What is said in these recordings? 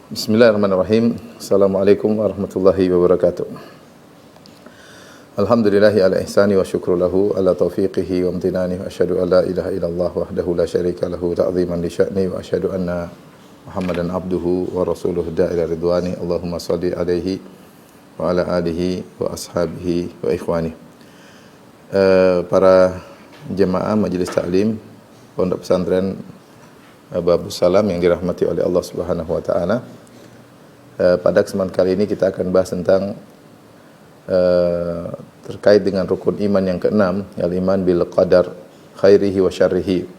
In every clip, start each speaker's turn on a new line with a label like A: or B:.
A: Bismillahirrahmanirrahim. Assalamualaikum warahmatullahi wabarakatuh. Alhamdulillahi ala ihsani wa syukru lahu ala taufiqihi wa amtinani wa asyhadu an la ilaha illallah wahdahu la syarika lahu ta'ziman li sya'ni wa asyhadu anna Muhammadan abduhu wa rasuluhu da'ila ridwani. Allahumma salli alaihi wa ala alihi wa ashabihi wa ikhwani. Para jemaah majelis taklim Pondok Pesantren Babus Salam yang dirahmati oleh Allah Subhanahu wa taala. Pada kesempatan kali ini kita akan bahas tentang terkait dengan rukun iman yang keenam, al-iman bil qadar khairihi wa syarrihi.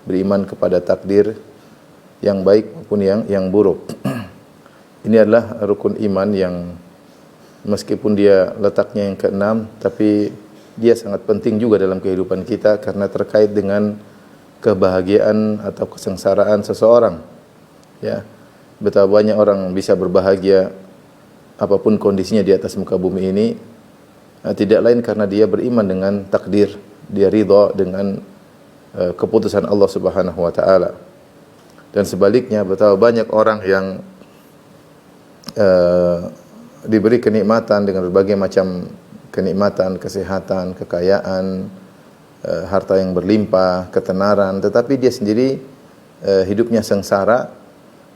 A: Beriman kepada takdir yang baik maupun yang buruk. Ini adalah rukun iman yang meskipun dia letaknya yang keenam, tapi dia sangat penting juga dalam kehidupan kita karena terkait dengan kebahagiaan atau kesengsaraan seseorang. Ya, betapa banyak orang bisa berbahagia apapun kondisinya di atas muka bumi ini, tidak lain karena dia beriman dengan takdir, dia ridha dengan keputusan Allah Subhanahu wa taala. Dan sebaliknya betapa banyak orang yang diberi kenikmatan dengan berbagai macam kenikmatan, kesehatan, kekayaan, harta yang berlimpah, ketenaran, tetapi dia sendiri hidupnya sengsara.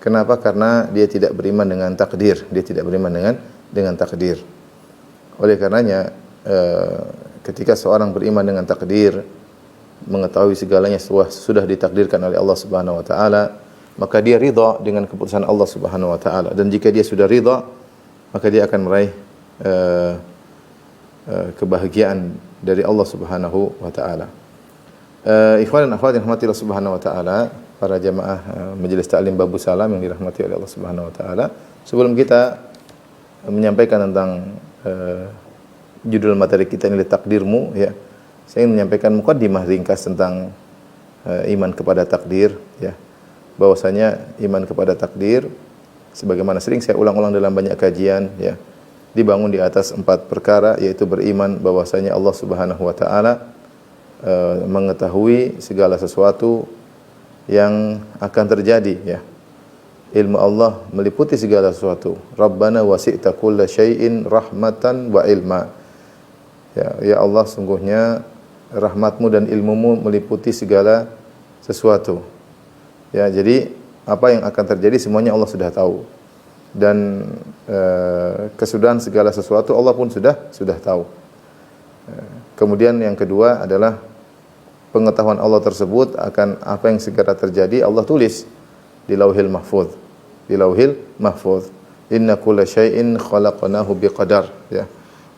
A: Kenapa? Karena dia tidak beriman dengan takdir, dia tidak beriman dengan takdir. Oleh karenanya, ketika seorang beriman dengan takdir, mengetahui segalanya sudah ditakdirkan oleh Allah Subhanahu wa taala, maka dia ridha dengan keputusan Allah Subhanahu wa taala. Dan jika dia sudah ridha, maka dia akan meraih kebahagiaan dari Allah Subhanahu wa taala. Ikhwan dan akhwat yang dirahmati Allah Subhanahu wa taala, para jemaah Majelis Taklim Babus Salam yang dirahmati oleh Allah Subhanahu wa taala. Sebelum kita menyampaikan tentang judul materi kita ini takdirmu, ya. Saya ingin menyampaikan mukaddimah ringkas tentang iman kepada takdir, ya. Bahwasanya iman kepada takdir sebagaimana sering saya ulang-ulang dalam banyak kajian, ya, dibangun di atas 4 perkara, yaitu beriman bahwasanya Allah Subhanahu wa taala mengetahui segala sesuatu yang akan terjadi, ya. Ilmu Allah meliputi segala sesuatu. Rabbana wasi'ta kulla syai'in rahmatan wa ilma. Ya Allah, sungguhnya rahmatmu dan ilmumu meliputi segala sesuatu. Ya, jadi apa yang akan terjadi semuanya Allah sudah tahu. Dan kesudahan segala sesuatu Allah pun sudah tahu. Kemudian yang kedua adalah pengetahuan Allah tersebut akan apa yang segera terjadi Allah tulis di Lauhil Mahfuz. Di Lauhil Mahfuz. Inna kulla syai'in khalaqnahu biqadar, ya.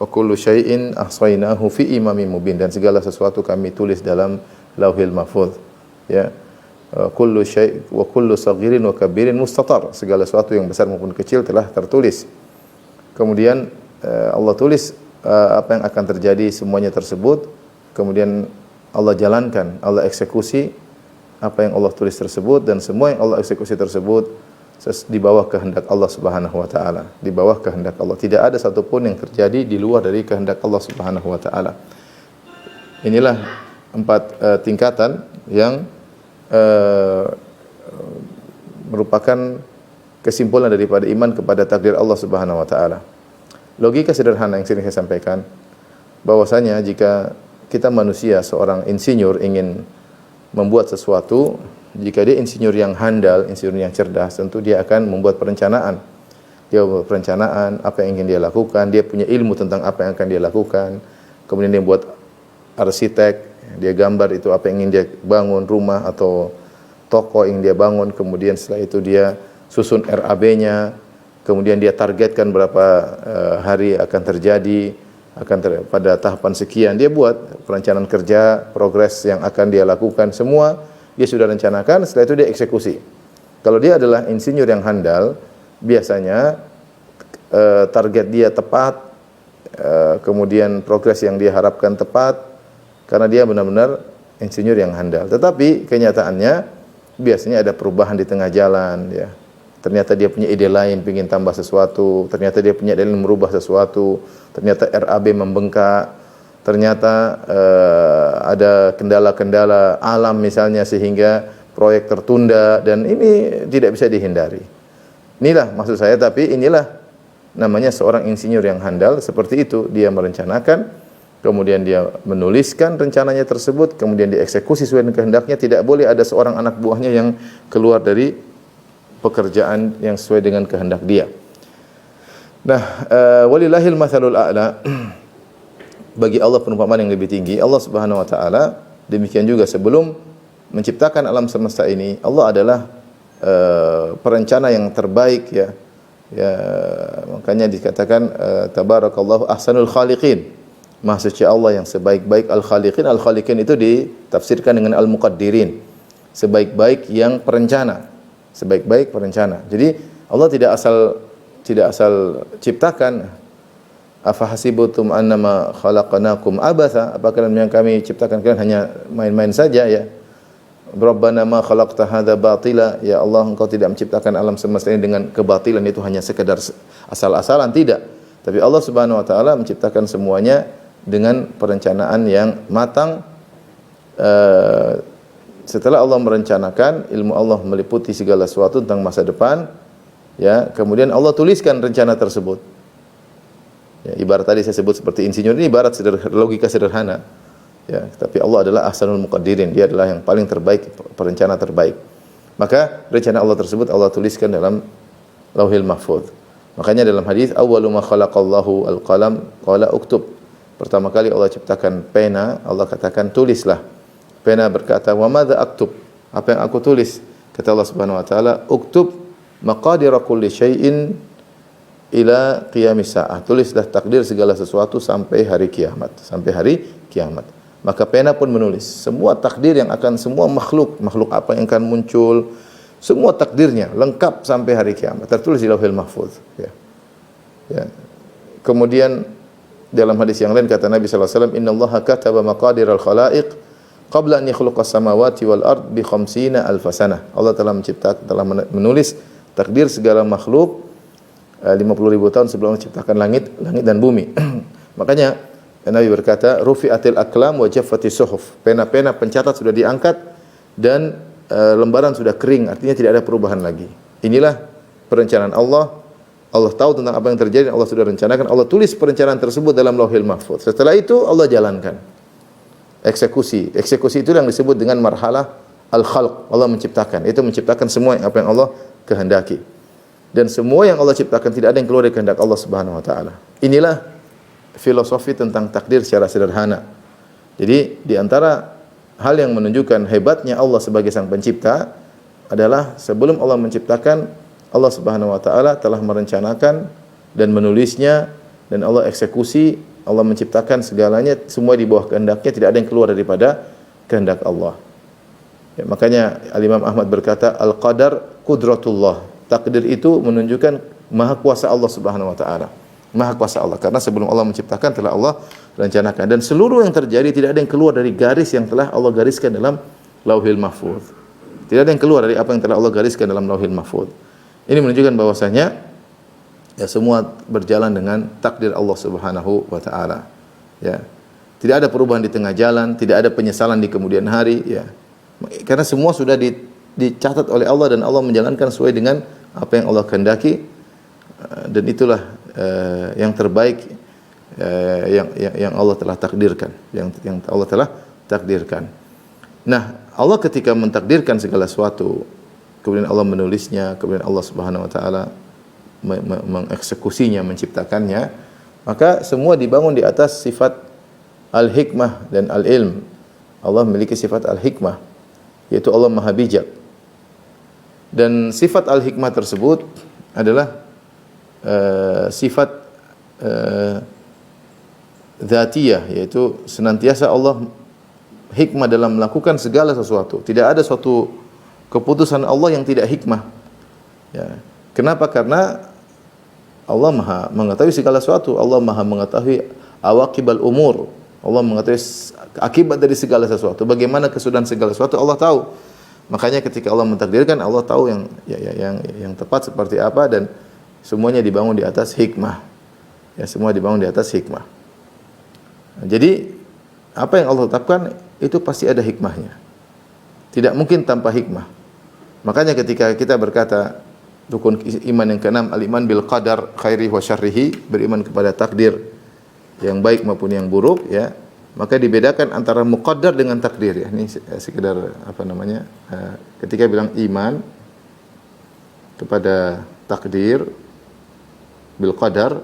A: Wa kullu syai'in ahsaynahu fi imamin mubin, dan segala sesuatu kami tulis dalam Lauhil Mahfuz, ya. Kullu syai' wa kullu saghirin wa kabirin mustatar, segala sesuatu yang besar maupun kecil telah tertulis. Kemudian Allah tulis apa yang akan terjadi semuanya tersebut. Kemudian Allah jalankan, Allah eksekusi apa yang Allah tulis tersebut, dan semua yang Allah eksekusi tersebut di bawah kehendak Allah Subhanahu wa taala, di bawah kehendak Allah. Tidak ada satupun yang terjadi di luar dari kehendak Allah Subhanahu wa taala. Inilah 4 tingkatan yang merupakan kesimpulan daripada iman kepada takdir Allah Subhanahu wa taala. Logika sederhana yang sering saya sampaikan, bahwasanya jika kita manusia, seorang insinyur ingin membuat sesuatu, jika dia insinyur yang handal, insinyur yang cerdas, tentu dia akan membuat perencanaan. Dia membuat perencanaan apa yang ingin dia lakukan, dia punya ilmu tentang apa yang akan dia lakukan. Kemudian dia buat arsitek, dia gambar itu apa yang ingin dia bangun, rumah atau toko yang dia bangun. Kemudian setelah itu dia susun RAB-nya, kemudian dia targetkan berapa hari akan terjadi, pada tahapan sekian dia buat perencanaan kerja, progres yang akan dia lakukan, semua dia sudah rencanakan. Setelah itu dia eksekusi. Kalau dia adalah insinyur yang handal, biasanya target dia tepat, kemudian progres yang dia harapkan tepat, karena dia benar-benar insinyur yang handal. Tetapi kenyataannya biasanya ada perubahan di tengah jalan, ya. Ternyata dia punya ide lain, ingin tambah sesuatu. Ternyata dia punya ide lain merubah sesuatu. Ternyata RAB membengkak. Ternyata ada kendala-kendala alam misalnya sehingga proyek tertunda, dan ini tidak bisa dihindari. Inilah maksud saya, tapi inilah namanya seorang insinyur yang handal seperti itu. Dia merencanakan, kemudian dia menuliskan rencananya tersebut, kemudian dieksekusi sesuai dengan kehendaknya. Tidak boleh ada seorang anak buahnya yang keluar dari pekerjaan yang sesuai dengan kehendak dia. Nah, walillahil matsalul a'la. Bagi Allah perumpamaan yang lebih tinggi. Allah Subhanahu wa taala demikian juga sebelum menciptakan alam semesta ini, Allah adalah perencana yang terbaik, ya. Ya, makanya dikatakan tabarakallahu ahsanul khaliqin. Maha suci Allah yang sebaik-baik al-khaliqin. Al-khaliqin itu ditafsirkan dengan al-muqaddirin. Sebaik-baik yang perencana. Sebaik-baik perencana. Jadi Allah tidak asal ciptakan. Afahasibutum annama khalaqnakum abatha. Apakah yang kami ciptakan kalian hanya main-main saja, ya? Rabbana ma khalaqta hadza batila, ya Allah, engkau tidak menciptakan alam semesta ini dengan kebatilan, itu hanya sekedar asal-asalan, tidak. Tapi Allah Subhanahu wa taala menciptakan semuanya dengan perencanaan yang matang. Setelah Allah merencanakan, ilmu Allah meliputi segala sesuatu tentang masa depan, ya. Kemudian Allah tuliskan rencana tersebut. Ya, ibarat tadi saya sebut seperti insinyur, ini ibarat logika sederhana. Ya, tapi Allah adalah ahsanul muqaddirin, dia adalah yang paling terbaik, perencana terbaik. Maka rencana Allah tersebut Allah tuliskan dalam Lauhil Mahfuz. Makanya dalam hadis awwalu ma khalaqallahu al-qalam qala uktub. Pertama kali Allah ciptakan pena, Allah katakan tulislah. Pena berkata, "Wa madza aktub?" Apa yang aku tulis? Kata Allah Subhanahu wa taala, "Uktub maqadira kulli syai'in ila qiyamis saah." Tulislah takdir segala sesuatu sampai hari kiamat, sampai hari kiamat. Maka pena pun menulis semua takdir yang akan semua makhluk apa yang akan muncul, semua takdirnya lengkap sampai hari kiamat, tertulis di Lauhil Mahfuz, ya. Ya. Kemudian dalam hadis yang lain kata Nabi sallallahu alaihi wasallam, "Innallaha kataba maqadiral khalaiq qabla an yakhluqas samawati wal ard bi 50 alf sanah." Allah telah menulis takdir segala makhluk 50.000 tahun sebelum menciptakan langit dan bumi. Makanya Nabi berkata, "Rufi'atil aqlam wa jaffatis suhuf." Pena-pena pencatat sudah diangkat dan lembaran sudah kering, artinya tidak ada perubahan lagi. Inilah perencanaan Allah. Allah tahu tentang apa yang terjadi, Allah sudah rencanakan, Allah tulis perencanaan tersebut dalam Lauhil Mahfuz. Setelah itu Allah jalankan. Eksekusi. Eksekusi itu yang disebut dengan marhalah al-khalq. Allah menciptakan. Itu menciptakan semua apa yang Allah kehendaki. Dan semua yang Allah ciptakan tidak ada yang keluar dari kehendak Allah Subhanahu wa taala. Inilah filosofi tentang takdir secara sederhana. Jadi di antara hal yang menunjukkan hebatnya Allah sebagai sang pencipta adalah sebelum Allah menciptakan, Allah Subhanahu wa taala telah merencanakan dan menulisnya, dan Allah eksekusi, Allah menciptakan segalanya semua di bawah kehendaknya, tidak ada yang keluar daripada kehendak Allah. Ya, makanya Al-Imam Ahmad berkata, al-qadar qudratullah. Takdir itu menunjukkan maha kuasa Allah Subhanahu wa taala. Maha kuasa Allah, karena sebelum Allah menciptakan telah Allah rencanakan, dan seluruh yang terjadi tidak ada yang keluar dari garis yang telah Allah gariskan dalam Lauhil Mahfuz. Tidak ada yang keluar dari apa yang telah Allah gariskan dalam Lauhil Mahfuz. Ini menunjukkan bahwasanya ya semua berjalan dengan takdir Allah Subhanahu wa taala. Ya. Tidak ada perubahan di tengah jalan, tidak ada penyesalan di kemudian hari, ya. Karena semua sudah dicatat oleh Allah dan Allah menjalankan sesuai dengan apa yang Allah kehendaki, dan itulah yang terbaik yang Allah telah takdirkan, yang Allah telah takdirkan. Nah, Allah ketika mentakdirkan segala sesuatu, kemudian Allah menulisnya, kemudian Allah Subhanahu wa taala mengeksekusinya, menciptakannya, maka semua dibangun di atas sifat al-hikmah dan al-ilm. Allah memiliki sifat al-hikmah, yaitu Allah Maha bijak. Dan sifat al-hikmah tersebut adalah sifat dzatiyah, yaitu senantiasa Allah hikmah dalam melakukan segala sesuatu. Tidak ada suatu keputusan Allah yang tidak hikmah. Ya. Kenapa? Karena Allah Maha mengetahui segala sesuatu. Allah Maha mengetahui awaqibal umur. Allah mengetahui akibat dari segala sesuatu. Bagaimana kesudahan segala sesuatu Allah tahu. Makanya ketika Allah mentakdirkan, Allah tahu yang tepat seperti apa, dan semuanya dibangun di atas hikmah. Ya, semua dibangun di atas hikmah. Jadi apa yang Allah tetapkan itu pasti ada hikmahnya. Tidak mungkin tanpa hikmah. Makanya ketika kita berkata Rukun iman yang keenam, al-iman bil qadar khairihi wa syarrihi, beriman kepada takdir yang baik maupun yang buruk, ya. Maka dibedakan antara muqaddar dengan takdir, ya. Ini sekedar apa namanya? Ketika bilang iman kepada takdir bil qadar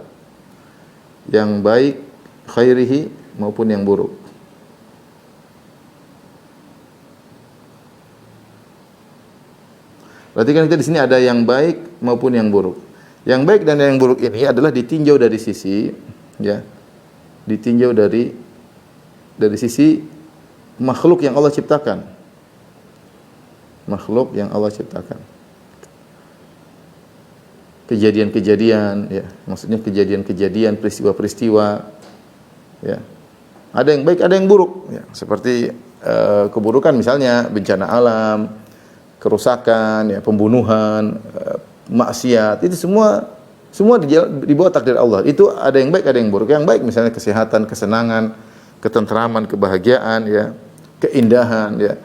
A: yang baik khairihi maupun yang buruk. Berarti kan kita di sini ada yang baik maupun yang buruk. Yang baik dan yang buruk ini adalah ditinjau dari sisi, ya, ditinjau dari sisi makhluk yang Allah ciptakan. Makhluk yang Allah ciptakan. Kejadian-kejadian, ya, maksudnya kejadian-kejadian, peristiwa-peristiwa, ya. Ada yang baik, ada yang buruk, ya. Seperti keburukan misalnya bencana alam, kerusakan, ya, pembunuhan, maksiat, itu semua di bawah takdir Allah. Itu ada yang baik, ada yang buruk. Yang baik misalnya kesehatan, kesenangan, ketentraman, kebahagiaan, ya, keindahan, ya.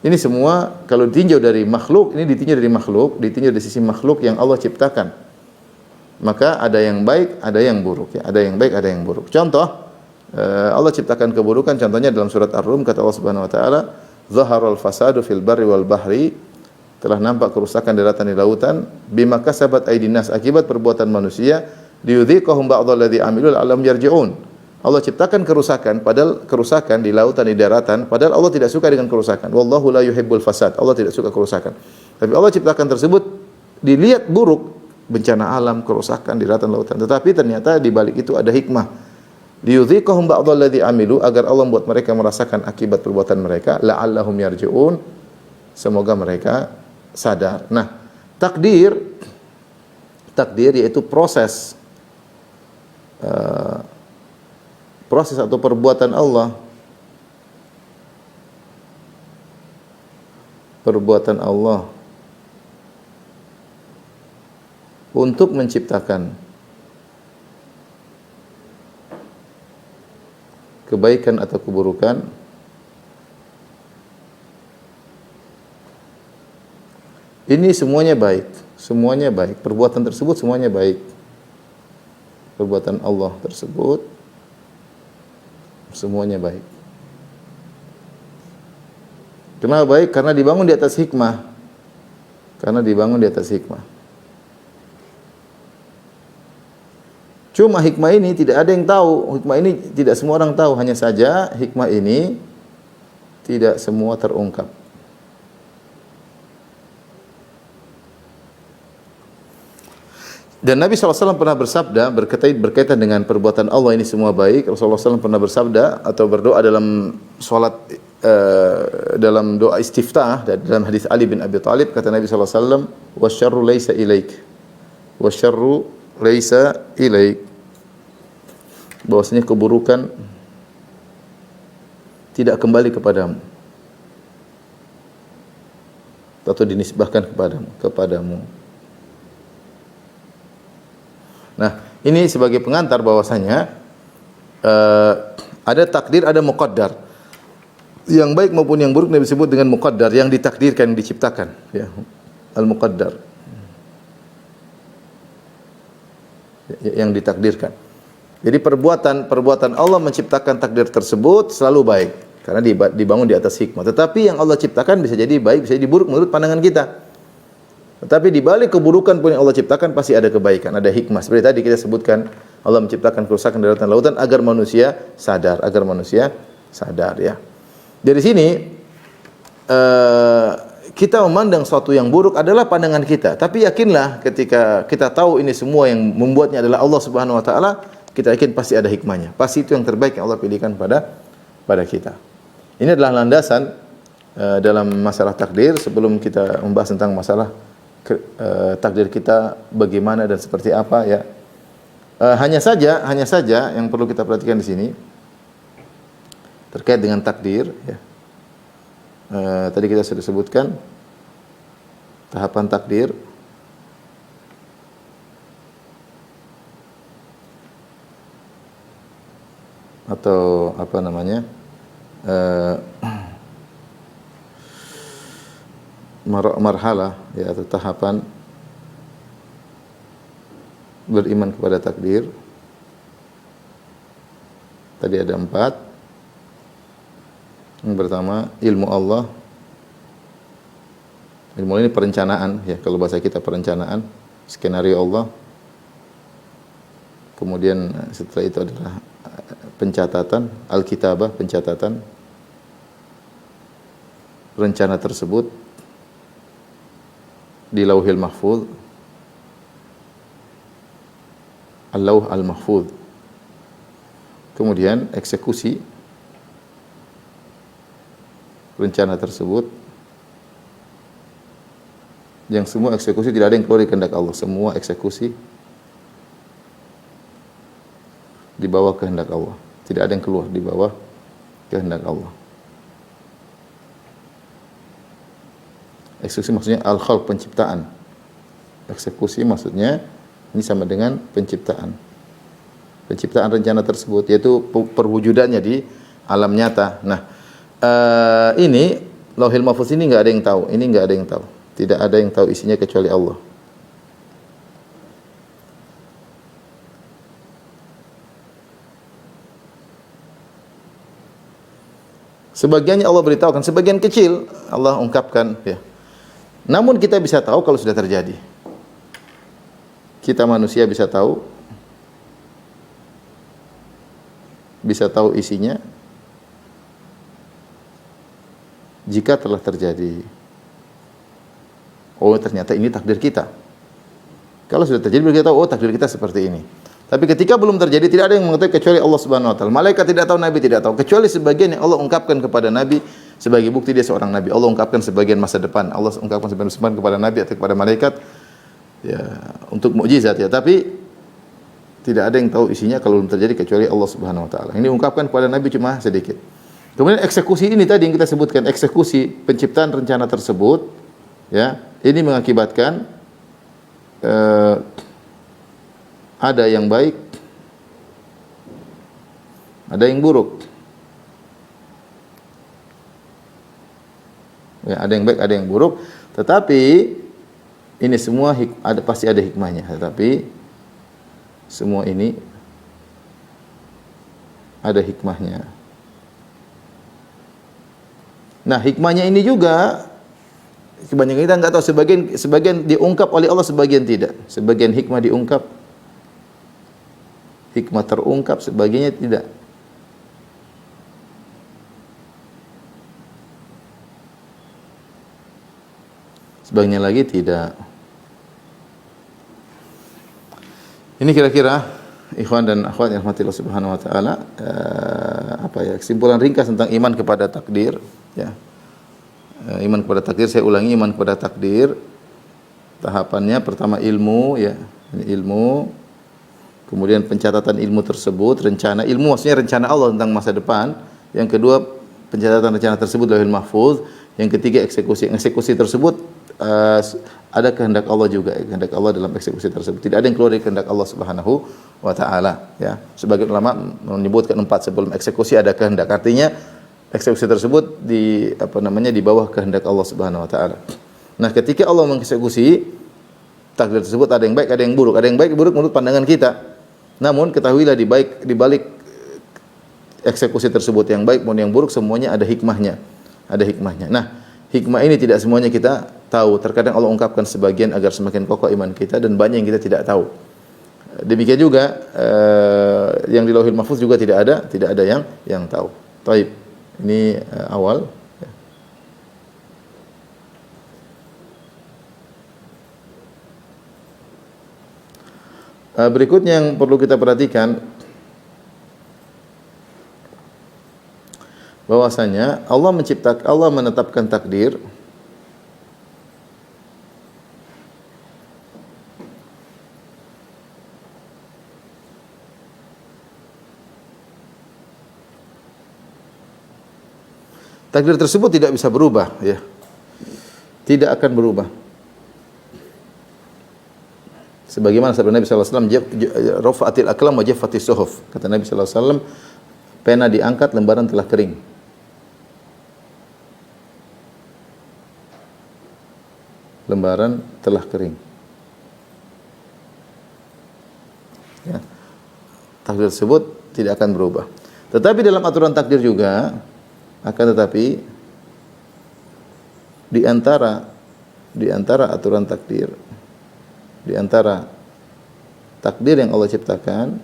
A: Ini semua kalau ditinjau dari makhluk, ini ditinjau dari makhluk, ditinjau dari sisi makhluk yang Allah ciptakan. Maka ada yang baik, ada yang buruk, ya. Ada yang baik, ada yang buruk. Contoh, Allah ciptakan keburukan, contohnya dalam surat Ar-Rum kata Allah Subhanahu wa taala, "Zaharal fasadu fil barri wal bahri", telah nampak kerusakan di daratan di lautan, bima kasabat aydin nas, akibat perbuatan manusia, liyudhiqahum ba'dalladzi amilu la'allahum yarji'un. Allah ciptakan kerusakan, padahal kerusakan di lautan, di daratan, padahal Allah tidak suka dengan kerusakan. Wallahu la yuhibbul fasad. Allah tidak suka kerusakan. Tapi Allah ciptakan tersebut dilihat buruk, bencana alam, kerusakan di daratan, lautan. Tetapi ternyata di balik itu ada hikmah. Liyudhiqahum ba'dalladzi amilu, agar Allah membuat mereka merasakan akibat perbuatan mereka, la'allahum yarji'un. Semoga mereka sadar. Nah, takdir yaitu proses atau perbuatan Allah, untuk menciptakan kebaikan atau keburukan. Ini semuanya baik, perbuatan tersebut semuanya baik. Perbuatan Allah tersebut semuanya baik. Kenapa baik? Karena dibangun di atas hikmah. Cuma hikmah ini tidak ada yang tahu, hikmah ini tidak semua orang tahu, hanya saja hikmah ini tidak semua terungkap. Dan Nabi SAW pernah bersabda berkaitan dengan perbuatan Allah ini semua baik. Rasulullah SAW pernah bersabda atau berdoa dalam salat, dalam doa istiftah, dalam hadis Ali bin Abi Thalib, kata Nabi SAW, "Wasyarru laisa ilaik." Wasyarru laisa ilaik. Bahwasanya keburukan tidak kembali kepadamu atau dinisbahkan kepadamu. Nah, ini sebagai pengantar bahwasanya ada takdir, ada muqaddar. Yang baik maupun yang buruk disebut dengan muqaddar, yang ditakdirkan, yang diciptakan, ya. Al-muqaddar. Yang ditakdirkan. Jadi perbuatan Allah menciptakan takdir tersebut selalu baik karena dibangun di atas hikmah. Tetapi yang Allah ciptakan bisa jadi baik, bisa jadi buruk menurut pandangan kita. Tetapi di balik keburukan pun yang Allah ciptakan pasti ada kebaikan, ada hikmah. Seperti tadi kita sebutkan, Allah menciptakan kerusakan di daratan lautan agar manusia sadar, ya. Dari sini kita memandang sesuatu yang buruk adalah pandangan kita. Tapi yakinlah ketika kita tahu ini semua yang membuatnya adalah Allah Subhanahu wa taala, kita yakin pasti ada hikmahnya. Pasti itu yang terbaik yang Allah pilihkan pada kita. Ini adalah landasan dalam masalah takdir. Sebelum kita membahas tentang masalah takdir kita bagaimana dan seperti apa, ya. Hanya saja yang perlu kita perhatikan di sini terkait dengan takdir, ya. Tadi kita sudah sebutkan tahapan takdir. Atau apa namanya? Marhalah, ya, atau tahapan beriman kepada takdir. Tadi ada 4. Yang pertama, ilmu Allah. Ilmu ini perencanaan, ya, kalau bahasa kita perencanaan, skenario Allah. Kemudian setelah itu adalah pencatatan, al-kitabah, pencatatan rencana tersebut di Lauhil Mahfuz, al-Lauh al-Mahfuz. Kemudian eksekusi rencana tersebut, yang semua eksekusi tidak ada yang keluar dari kehendak Allah. Semua eksekusi di bawah kehendak Allah. Tidak ada yang keluar di bawah kehendak Allah. Eksekusi maksudnya al-khalq, penciptaan. Eksekusi maksudnya ini sama dengan penciptaan. Penciptaan rencana tersebut, yaitu perwujudannya di alam nyata. Nah, ini Lauhil Mahfuz ini nggak ada yang tahu. Ini nggak ada yang tahu. Tidak ada yang tahu isinya kecuali Allah. Sebagiannya Allah beritahukan, sebagian kecil Allah ungkapkan, ya. Namun kita bisa tahu kalau sudah terjadi. Kita manusia bisa tahu isinya jika telah terjadi. Oh, ternyata ini takdir kita. Kalau sudah terjadi, kita tahu, oh, takdir kita seperti ini. Tapi ketika belum terjadi, tidak ada yang mengetahui kecuali Allah Subhanahu wa taala. Malaikat tidak tahu, nabi tidak tahu, kecuali sebagian yang Allah ungkapkan kepada nabi sebagai bukti dia seorang nabi. Allah ungkapkan sebagian masa depan. Allah ungkapkan sebagian masa depan kepada nabi atau kepada malaikat, ya, untuk mukjizat, ya. Tapi tidak ada yang tahu isinya kalau belum terjadi kecuali Allah Subhanahu wa taala. Ini ungkapkan kepada nabi cuma sedikit. Kemudian eksekusi ini tadi yang kita sebutkan, eksekusi penciptaan rencana tersebut, ya, ini mengakibatkan ada yang baik, ada yang buruk. Ya, ada yang baik, ada yang buruk. Tetapi ini semua pasti ada hikmahnya. Tetapi semua ini ada hikmahnya. Nah, hikmahnya ini juga kebanyakan kita nggak tahu. Sebagian diungkap oleh Allah, sebagian tidak. Sebagian hikmah diungkap, hikmah terungkap, sebagiannya tidak. Sebagiannya lagi tidak. Ini kira-kira ikhwan dan akhwat yang rahmatillah subhanahu wa ta'ala, kesimpulan ringkas tentang iman kepada takdir, ya. Iman kepada takdir, saya ulangi, iman kepada takdir tahapannya, pertama ilmu, ya. Ini ilmu. Kemudian pencatatan ilmu tersebut, rencana ilmu maksudnya rencana Allah tentang masa depan. Yang kedua, pencatatan rencana tersebut Lauhil Mahfuz. Yang ketiga, eksekusi. Eksekusi tersebut ada kehendak Allah juga, kehendak Allah dalam eksekusi tersebut. Tidak ada yang keluar dari kehendak Allah Subhanahu wa taala, ya. Sebagian ulama menyebutkan 4 sebelum eksekusi ada kehendak. Artinya eksekusi tersebut di bawah kehendak Allah Subhanahu wa taala. Nah, ketika Allah mengeksekusi takdir tersebut, ada yang baik, ada yang buruk. Ada yang baik, buruk menurut pandangan kita. Namun ketahuilah di balik eksekusi tersebut, yang baik maupun yang buruk, semuanya ada hikmahnya. Ada hikmahnya. Nah, hikmah ini tidak semuanya kita tahu. Terkadang Allah ungkapkan sebagian agar semakin kokoh iman kita, dan banyak yang kita tidak tahu. Demikian juga yang di Lauhil Mahfuz juga tidak ada yang tahu. Taib. Ini awal. Berikutnya yang perlu kita perhatikan, bahwasanya Allah menetapkan takdir tersebut tidak bisa berubah, ya. Tidak akan berubah. Sebagaimana sabda Nabi sallallahu alaihi wasallam, rafa'atil aqlam wa jaffatis suhuf. Kata Nabi sallallahu alaihi wasallam, pena diangkat, lembaran telah kering. Lembaran telah kering. Ya. Takdir tersebut tidak akan berubah. Tetapi dalam aturan takdir juga, akan tetapi di antara aturan takdir, di antara takdir yang Allah ciptakan,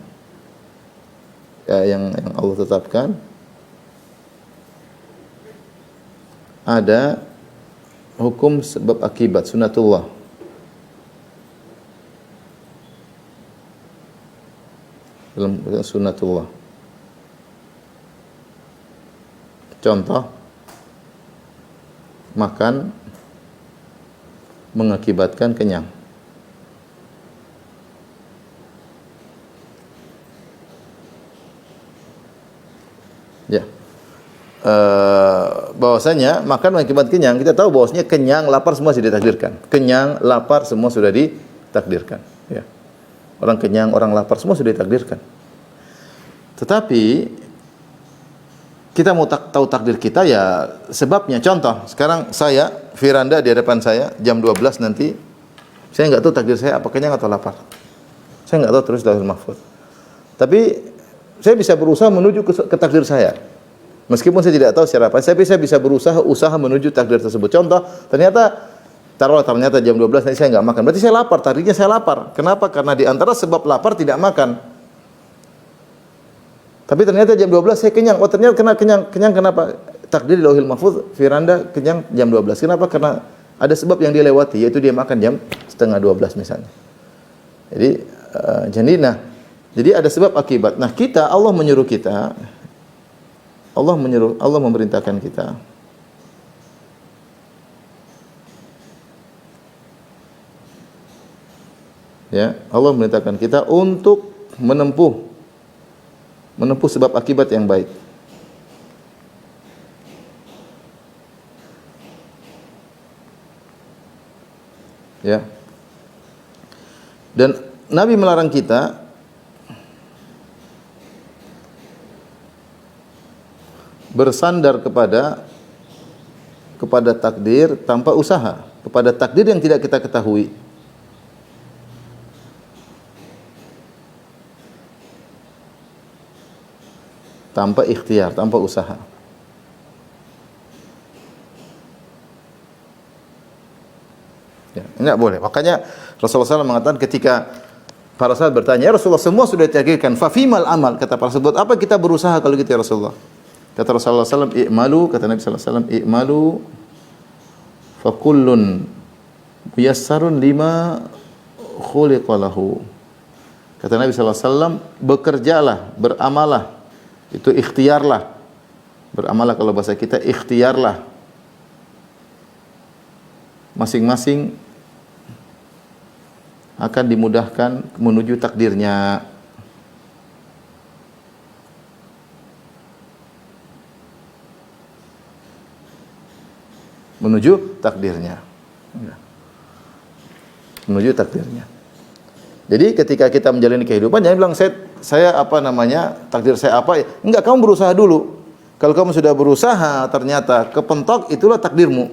A: yang Allah tetapkan, ada hukum sebab akibat, sunatullah. Dalam sunatullah. Contoh, makan mengakibatkan kenyang. Ya. Bahwasanya makan mengakibatkan kenyang, kita tahu bahwasanya kenyang, lapar semua sudah ditakdirkan. Kenyang, lapar semua sudah ditakdirkan, ya. Orang kenyang, orang lapar semua sudah ditakdirkan. Tetapi kita mau tahu takdir kita, ya sebabnya. Contoh, sekarang saya, Firanda di hadapan saya jam 12 nanti, saya enggak tahu takdir saya apa kenyang atau lapar. Saya enggak tahu, terus Lauhul Mahfuz. Tapi saya bisa berusaha menuju ke takdir saya. Meskipun saya tidak tahu secara apa, tapi saya bisa berusaha menuju takdir tersebut. Contoh, ternyata jam 12 nanti saya enggak makan. Berarti saya lapar, takdirnya saya lapar. Kenapa? Karena di antara sebab lapar tidak makan. Tapi ternyata jam 12 saya kenyang. Oh, ternyata kenyang kenapa? Takdir di Lauhul Mahfuz, Firanda kenyang jam 12. Kenapa? Karena ada sebab yang dia lewati, yaitu dia makan jam setengah 12 misalnya. Jadi ada sebab akibat. Nah, Allah menyuruh kita, Allah memerintahkan kita ya, Allah memerintahkan kita untuk menempuh sebab akibat yang baik. Ya. Dan Nabi melarang kita bersandar kepada takdir tanpa usaha, kepada takdir yang tidak kita ketahui. Tanpa ikhtiar, tanpa usaha. Ya, enggak boleh. Makanya Rasulullah SAW mengatakan ketika para sahabat bertanya, "Ya Rasulullah, semua sudah ditakdirkan, fa fimal amal?" Kata para sahabat, "Apa kita berusaha kalau gitu ya Rasulullah?" Kata Rasulullah SAW, "I'malu," kata Nabi SAW, "I'malu fa kullun muyassarun lima khuliqa lahu." Kata Nabi SAW, bekerjalah, beramalah. Itu ikhtiarlah. Beramallah kalau bahasa kita, ikhtiarlah. Masing-masing akan dimudahkan menuju takdirnya. Menuju takdirnya. Menuju takdirnya. Jadi ketika kita menjalani kehidupan, jangan bilang saya takdir saya apa? Enggak, kamu berusaha dulu. Kalau kamu sudah berusaha ternyata kepentok, itulah takdirmu.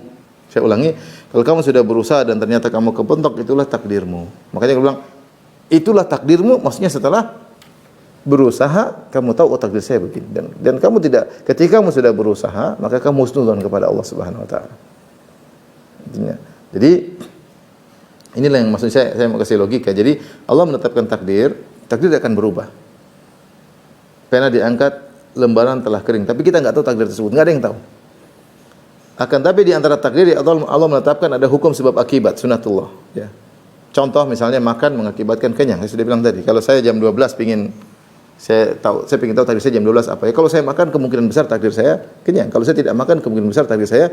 A: Saya ulangi, kalau kamu sudah berusaha dan ternyata kamu kepentok, itulah takdirmu. Makanya aku bilang, itulah takdirmu, maksudnya setelah berusaha kamu tahu, oh takdir saya begini. Dan kamu tidak, ketika kamu sudah berusaha, maka kamu husnudzon kepada Allah Subhanahu wa taala. Jadi inilah yang maksud saya mau kasih logika. Jadi Allah menetapkan takdir akan berubah. Pena diangkat, lembaran telah kering, tapi kita enggak tahu takdir tersebut, enggak ada yang tahu. Akan tapi di antara takdir Allah menetapkan ada hukum sebab akibat, sunatullah, ya. Contoh misalnya makan mengakibatkan kenyang. Saya sudah bilang tadi, kalau saya jam 12 saya ingin tahu takdir saya jam 12 apa. Ya kalau saya makan kemungkinan besar takdir saya kenyang. Kalau saya tidak makan kemungkinan besar takdir saya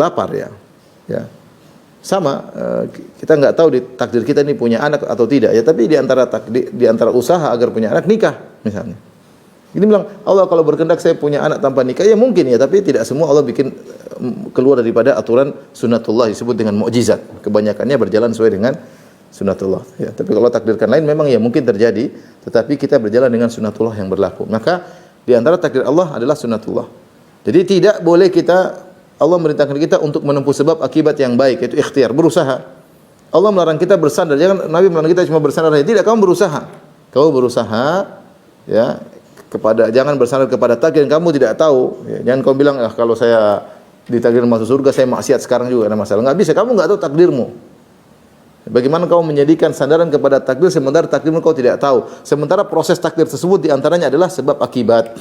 A: lapar, ya. Ya. Sama, kita nggak tahu di takdir kita ini punya anak atau tidak, ya, tapi di antara usaha agar punya anak, nikah misalnya. Ini bilang Allah kalau berkehendak saya punya anak tanpa nikah, ya mungkin, ya, tapi tidak semua Allah bikin keluar daripada aturan sunatullah, disebut dengan mukjizat. Kebanyakannya berjalan sesuai dengan sunatullah, ya. Tapi kalau takdirkan lain memang ya mungkin terjadi, tetapi kita berjalan dengan sunatullah yang berlaku. Maka di antara takdir Allah adalah sunatullah. Jadi tidak boleh Allah merintahkan kita untuk menempuh sebab akibat yang baik, yaitu ikhtiar, berusaha. Allah melarang kita bersandar. Jangan Nabi melarang kita cuma bersandar saja. Tidak, kamu berusaha. Kamu berusaha ya jangan bersandar kepada takdir yang kamu tidak tahu. Ya, jangan kamu bilang kalau saya ditakdir masuk surga saya maksiat sekarang juga ada masalah. Enggak bisa, kamu enggak tahu takdirmu. Bagaimana kamu menjadikan sandaran kepada takdir sementara takdirmu kau tidak tahu. Sementara proses takdir tersebut diantaranya adalah sebab akibat.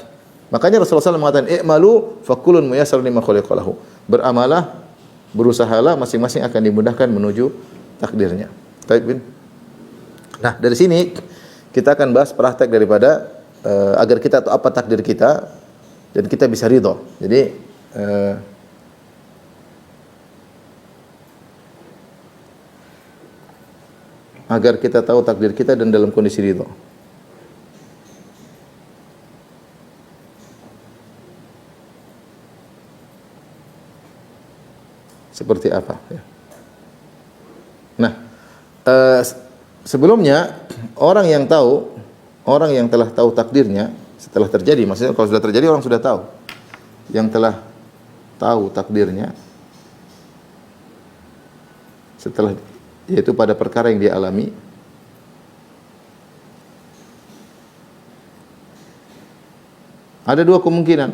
A: Makanya Rasulullah SAW mengatakan, "I'malu fakullun muyassarun lima khuliqa lahu." Beramalah, berusahalah, masing-masing akan dimudahkan menuju takdirnya. Baik, Bin. Nah, dari sini kita akan bahas praktek daripada agar kita tahu apa takdir kita dan kita bisa ridha. Jadi agar kita tahu takdir kita dan dalam kondisi ridha. Seperti apa? Ya. Nah, sebelumnya orang yang telah tahu takdirnya setelah terjadi, maksudnya kalau sudah terjadi orang sudah tahu. Yang telah tahu takdirnya setelah yaitu pada perkara yang dia alami, ada dua kemungkinan.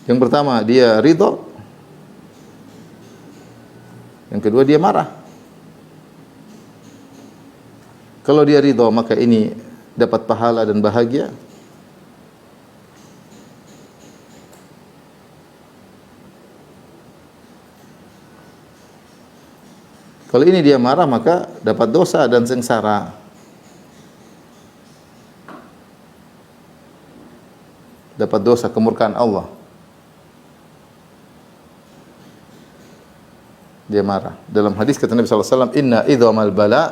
A: Yang pertama dia ridha, yang kedua dia marah. Kalau dia ridha maka ini dapat pahala dan bahagia. Kalau ini dia marah maka dapat dosa dan sengsara. Dapat dosa, kemurkaan Allah. Dia marah. Dalam hadis kata Nabi sallallahu alaihi wasallam, "Inna idhamal bala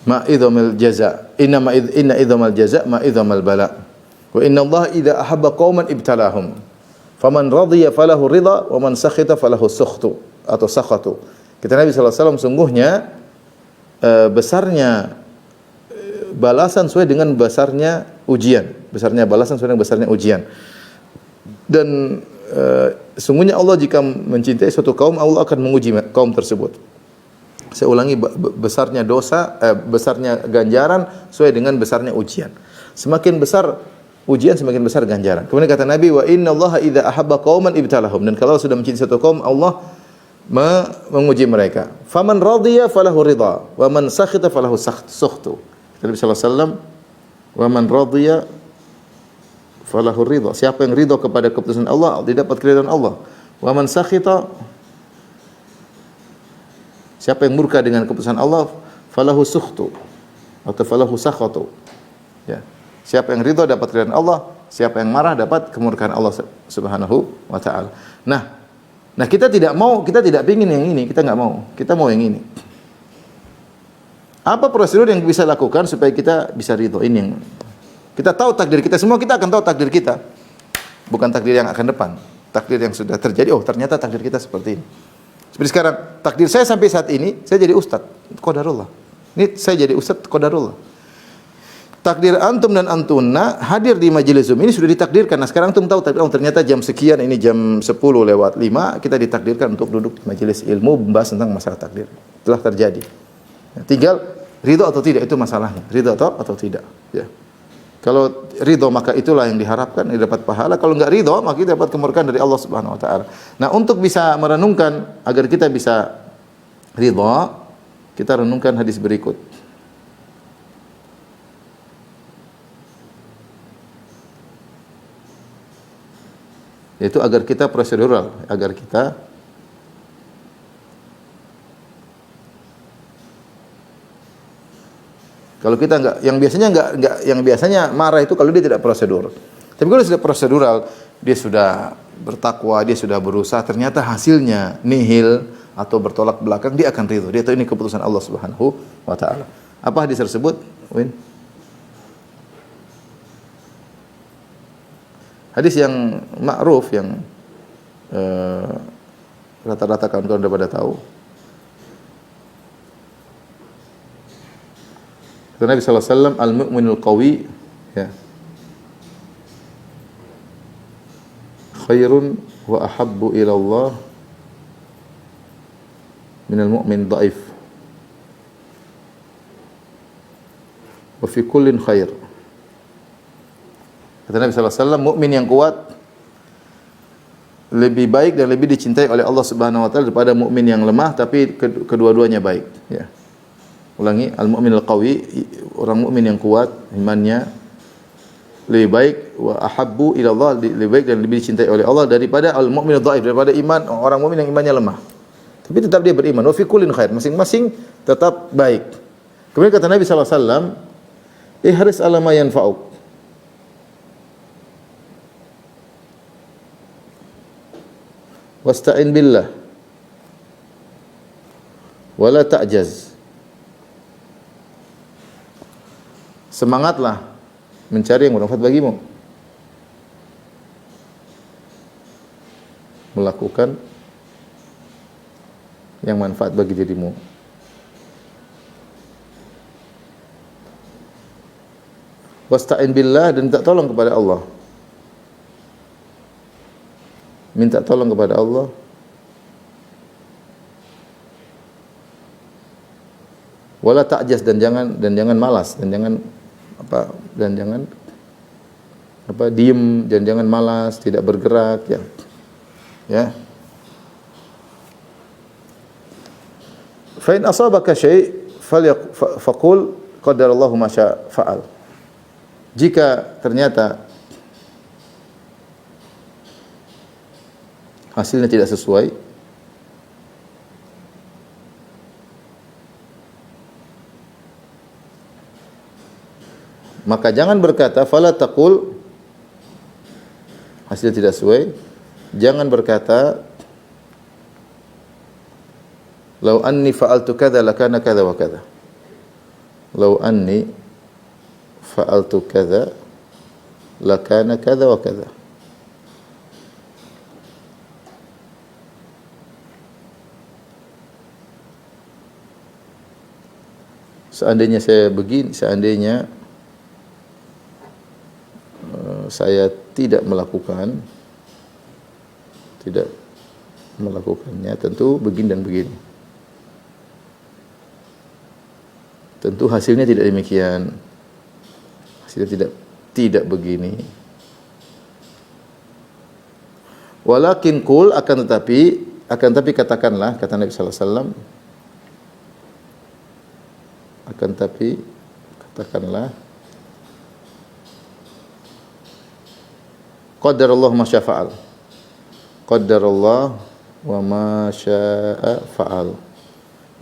A: ma idhamil jaza. Inna idhamal jaza ma idhamal bala. Wa inna Allah idza ahabba qauman ibtalahum. Faman radiya falahu ridha wa man sakhita falahu sukhtu atau sakhatu." Kata Nabi sallallahu alaihi wasallam, sungguhnya besarnya balasan sesuai dengan besarnya ujian. Besarnya balasan sesuai dengan besarnya ujian. Dan sungguhnya Allah jika mencintai suatu kaum, Allah akan menguji kaum tersebut. Saya ulangi, besarnya dosa, besarnya ganjaran sesuai dengan besarnya ujian. Semakin besar ujian, semakin besar ganjaran. Kemudian kata Nabi, "Wa inna Allah idza ahabba qauman ibtalahum." Dan kalau sudah mencintai suatu kaum, Allah menguji mereka. Faman radiya falahu ridha, wa man sakhita falahu sukhtu. Nabi sallallahu alaihi wasallam, "Wa man radiya falahu ridha." Siapa yang ridha kepada keputusan Allah, dia dapat keridhaan Allah. Wa man sakhita, siapa yang murka dengan keputusan Allah, falahu sukhtu atau falahu sakhatu. Ya. Siapa yang ridha dapat keridhaan Allah, siapa yang marah dapat kemurkaan Allah Subhanahu wa taala. Nah kita tidak ingin yang ini, kita enggak mau. Kita mau yang ini. Apa prosedur yang bisa lakukan supaya kita bisa ridha? Ini yang kita tahu takdir kita, semua kita akan tahu takdir kita. Bukan takdir yang akan depan, takdir yang sudah terjadi. Oh, ternyata takdir kita seperti ini. Seperti sekarang, takdir saya sampai saat ini, saya jadi ustaz, qadarullah. Ini saya jadi ustaz, qadarullah. Takdir antum dan antuna hadir di majelis Zoom ini sudah ditakdirkan. Nah, sekarang antum tahu takdir, oh ternyata jam sekian, ini jam 10:05, kita ditakdirkan untuk duduk di majelis ilmu membahas tentang masalah takdir. Telah terjadi. Tinggal ridho atau tidak, itu masalahnya. Ridho atau tidak, ya. Kalau ridho maka itulah yang diharapkan, dapat pahala. Kalau enggak ridho maka kita dapat kemurkaan dari Allah Subhanahu wa taala. Nah, untuk bisa merenungkan agar kita bisa ridho, kita renungkan hadis berikut. Yaitu agar kita prosedural, agar kita kalau kita yang biasanya marah itu kalau dia tidak prosedur. Tapi kalau sudah prosedural, dia sudah bertakwa, dia sudah berusaha, ternyata hasilnya nihil atau bertolak belakang, dia akan ridho. Dia tahu ini keputusan Allah Subhanahu wa taala. Apa hadis tersebut? Win. Hadis yang ma'ruf, yang rata-rata kawan-kawan sudah pada tahu. Kata Nabi sallallahu alaihi wasallam, "Al-mu'minul qawi ya khairun wa ahabbu ila Allah minal mu'min dhaif. Wa fi kullin khair. Kata Nabi sallallahu alaihi wasallam, mukmin yang kuat lebih baik dan lebih dicintai oleh Allah Subhanahu wa taala daripada mukmin yang lemah tapi kedua-duanya baik, ya. Ulangi, al-mu'min al-qawi, orang mukmin yang kuat imannya lebih baik, wa ahabbu ila Allah, lebih baik dan lebih dicintai oleh Allah daripada al-mu'min ad-dhaif, daripada iman orang mukmin yang imannya lemah. Tapi tetap dia beriman. Wa fi kullin khair, masing-masing tetap baik. Kemudian kata Nabi sallallahu alaihi wasallam, ihris ala ma yanfa'uk. Wasta'in billah. Wala ta'jaz. Semangatlah mencari yang bermanfaat bagimu. Melakukan yang manfaat bagi dirimu. Wasta'in billah, dan minta tolong kepada Allah. Minta tolong kepada Allah. Wala ta'jaz, dan jangan malas, dan jangan diem, dan jangan malas, tidak bergerak, ya. Ya. Fa in asabaka syai' faqul qadarallahu ma syaa fa'al. Jika ternyata hasilnya tidak sesuai, maka jangan berkata fala taqul, hasilnya tidak sesuai, jangan berkata law anni fa'altu kadza lakana kadza wa kadza. Law anni fa'altu kadza lakana kadza wa kadza. Seandainya saya begini, seandainya saya tidak melakukannya, tentu begini dan begini. Tentu hasilnya tidak demikian. Hasilnya tidak begini. Walakin qul, akan tetapi katakanlah, kata Nabi sallallahu alaihi wasallam, akan tapi katakanlah, qadarallahu ma syaa fa'al. Qadarallah wa ma syaa fa'al.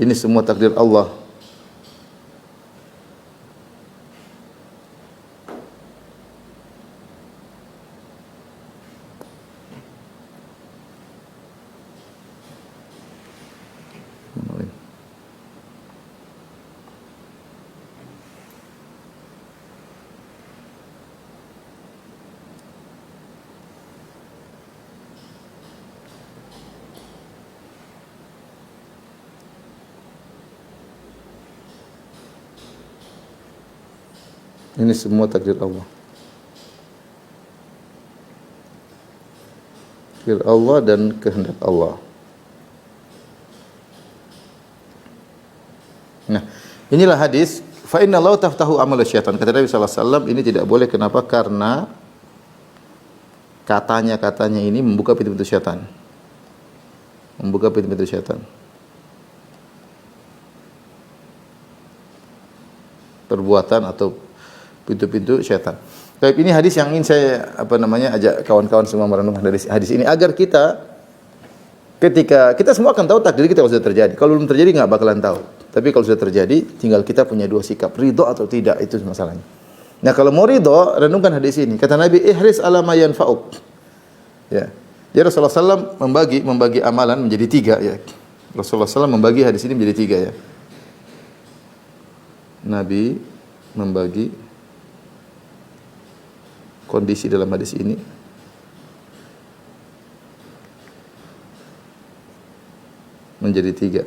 A: Ini semua takdir Allah. Ini semua takdir Allah. Takdir Allah dan kehendak Allah. Nah, inilah hadis fa inna Allah taftahu amal syaitan. Kata Nabi sallallahu alaihi wasallam, ini tidak boleh, kenapa? Karena katanya ini membuka pintu-pintu syaitan. Membuka pintu-pintu syaitan. Perbuatan atau pintu-pintu syaitan. Baik, ini hadis yang ingin saya ajak kawan-kawan semua merenungkan dari hadis ini, agar kita ketika kita semua akan tahu takdir kita kalau sudah terjadi. Kalau belum terjadi enggak bakalan tahu. Tapi kalau sudah terjadi, tinggal kita punya dua sikap, ridho atau tidak, itu masalahnya. Nah, kalau mau ridho, renungkan hadis ini. Kata Nabi, ihris ala ma yanfa'uk. Ya. Jadi Rasulullah SAW membagi amalan menjadi tiga, ya. Rasulullah SAW membagi hadis ini menjadi tiga, ya. Nabi membagi kondisi dalam hadis ini menjadi tiga.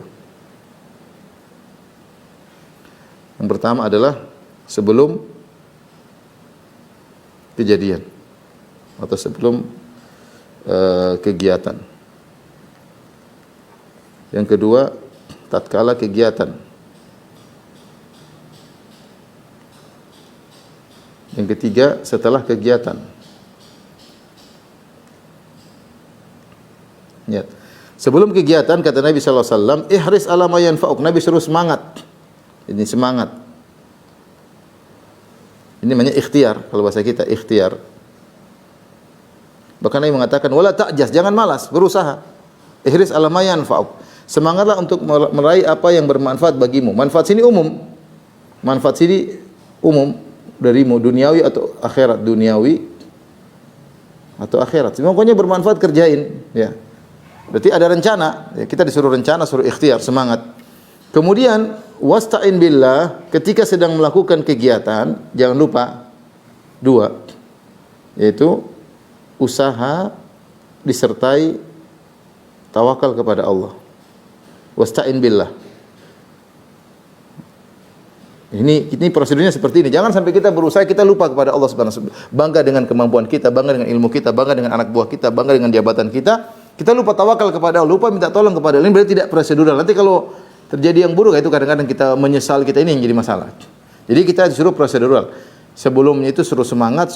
A: Yang pertama adalah sebelum kejadian atau sebelum kegiatan. Yang kedua, tatkala kegiatan. Yang ketiga, setelah kegiatan. Ya. Sebelum kegiatan kata Nabi sallallahu alaihi wasallam, ihris ala ma yanfa'uk. Nabi suruh semangat. Ini semangat. Ini namanya ikhtiar, kalau bahasa kita ikhtiar. Bahkan Nabi mengatakan wala ta'jas, jangan malas, berusaha. Ihris ala ma yanfa'uk. Semangatlah untuk meraih apa yang bermanfaat bagimu. Manfaat sini umum. Manfaat sini umum darimu, duniawi atau akhirat, duniawi atau akhirat. Pokoknya bermanfaat kerjain, ya. Berarti ada rencana, ya, kita disuruh rencana, suruh ikhtiar, semangat. Kemudian wasta'in billah, ketika sedang melakukan kegiatan, jangan lupa dua, yaitu usaha disertai tawakal kepada Allah. Wasta'in billah. Ini prosedurnya seperti ini. Jangan sampai kita berusaha kita lupa kepada Allah Subhanahu wa taala. Bangga dengan kemampuan kita, bangga dengan ilmu kita, bangga dengan anak buah kita, bangga dengan jabatan kita. Kita lupa tawakal kepada Allah, lupa minta tolong kepada Allah. Ini berarti tidak prosedural. Nanti kalau terjadi yang buruk itu kadang-kadang kita menyesal, kita ini yang jadi masalah. Jadi kita disuruh prosedural. Sebelumnya itu suruh semangat,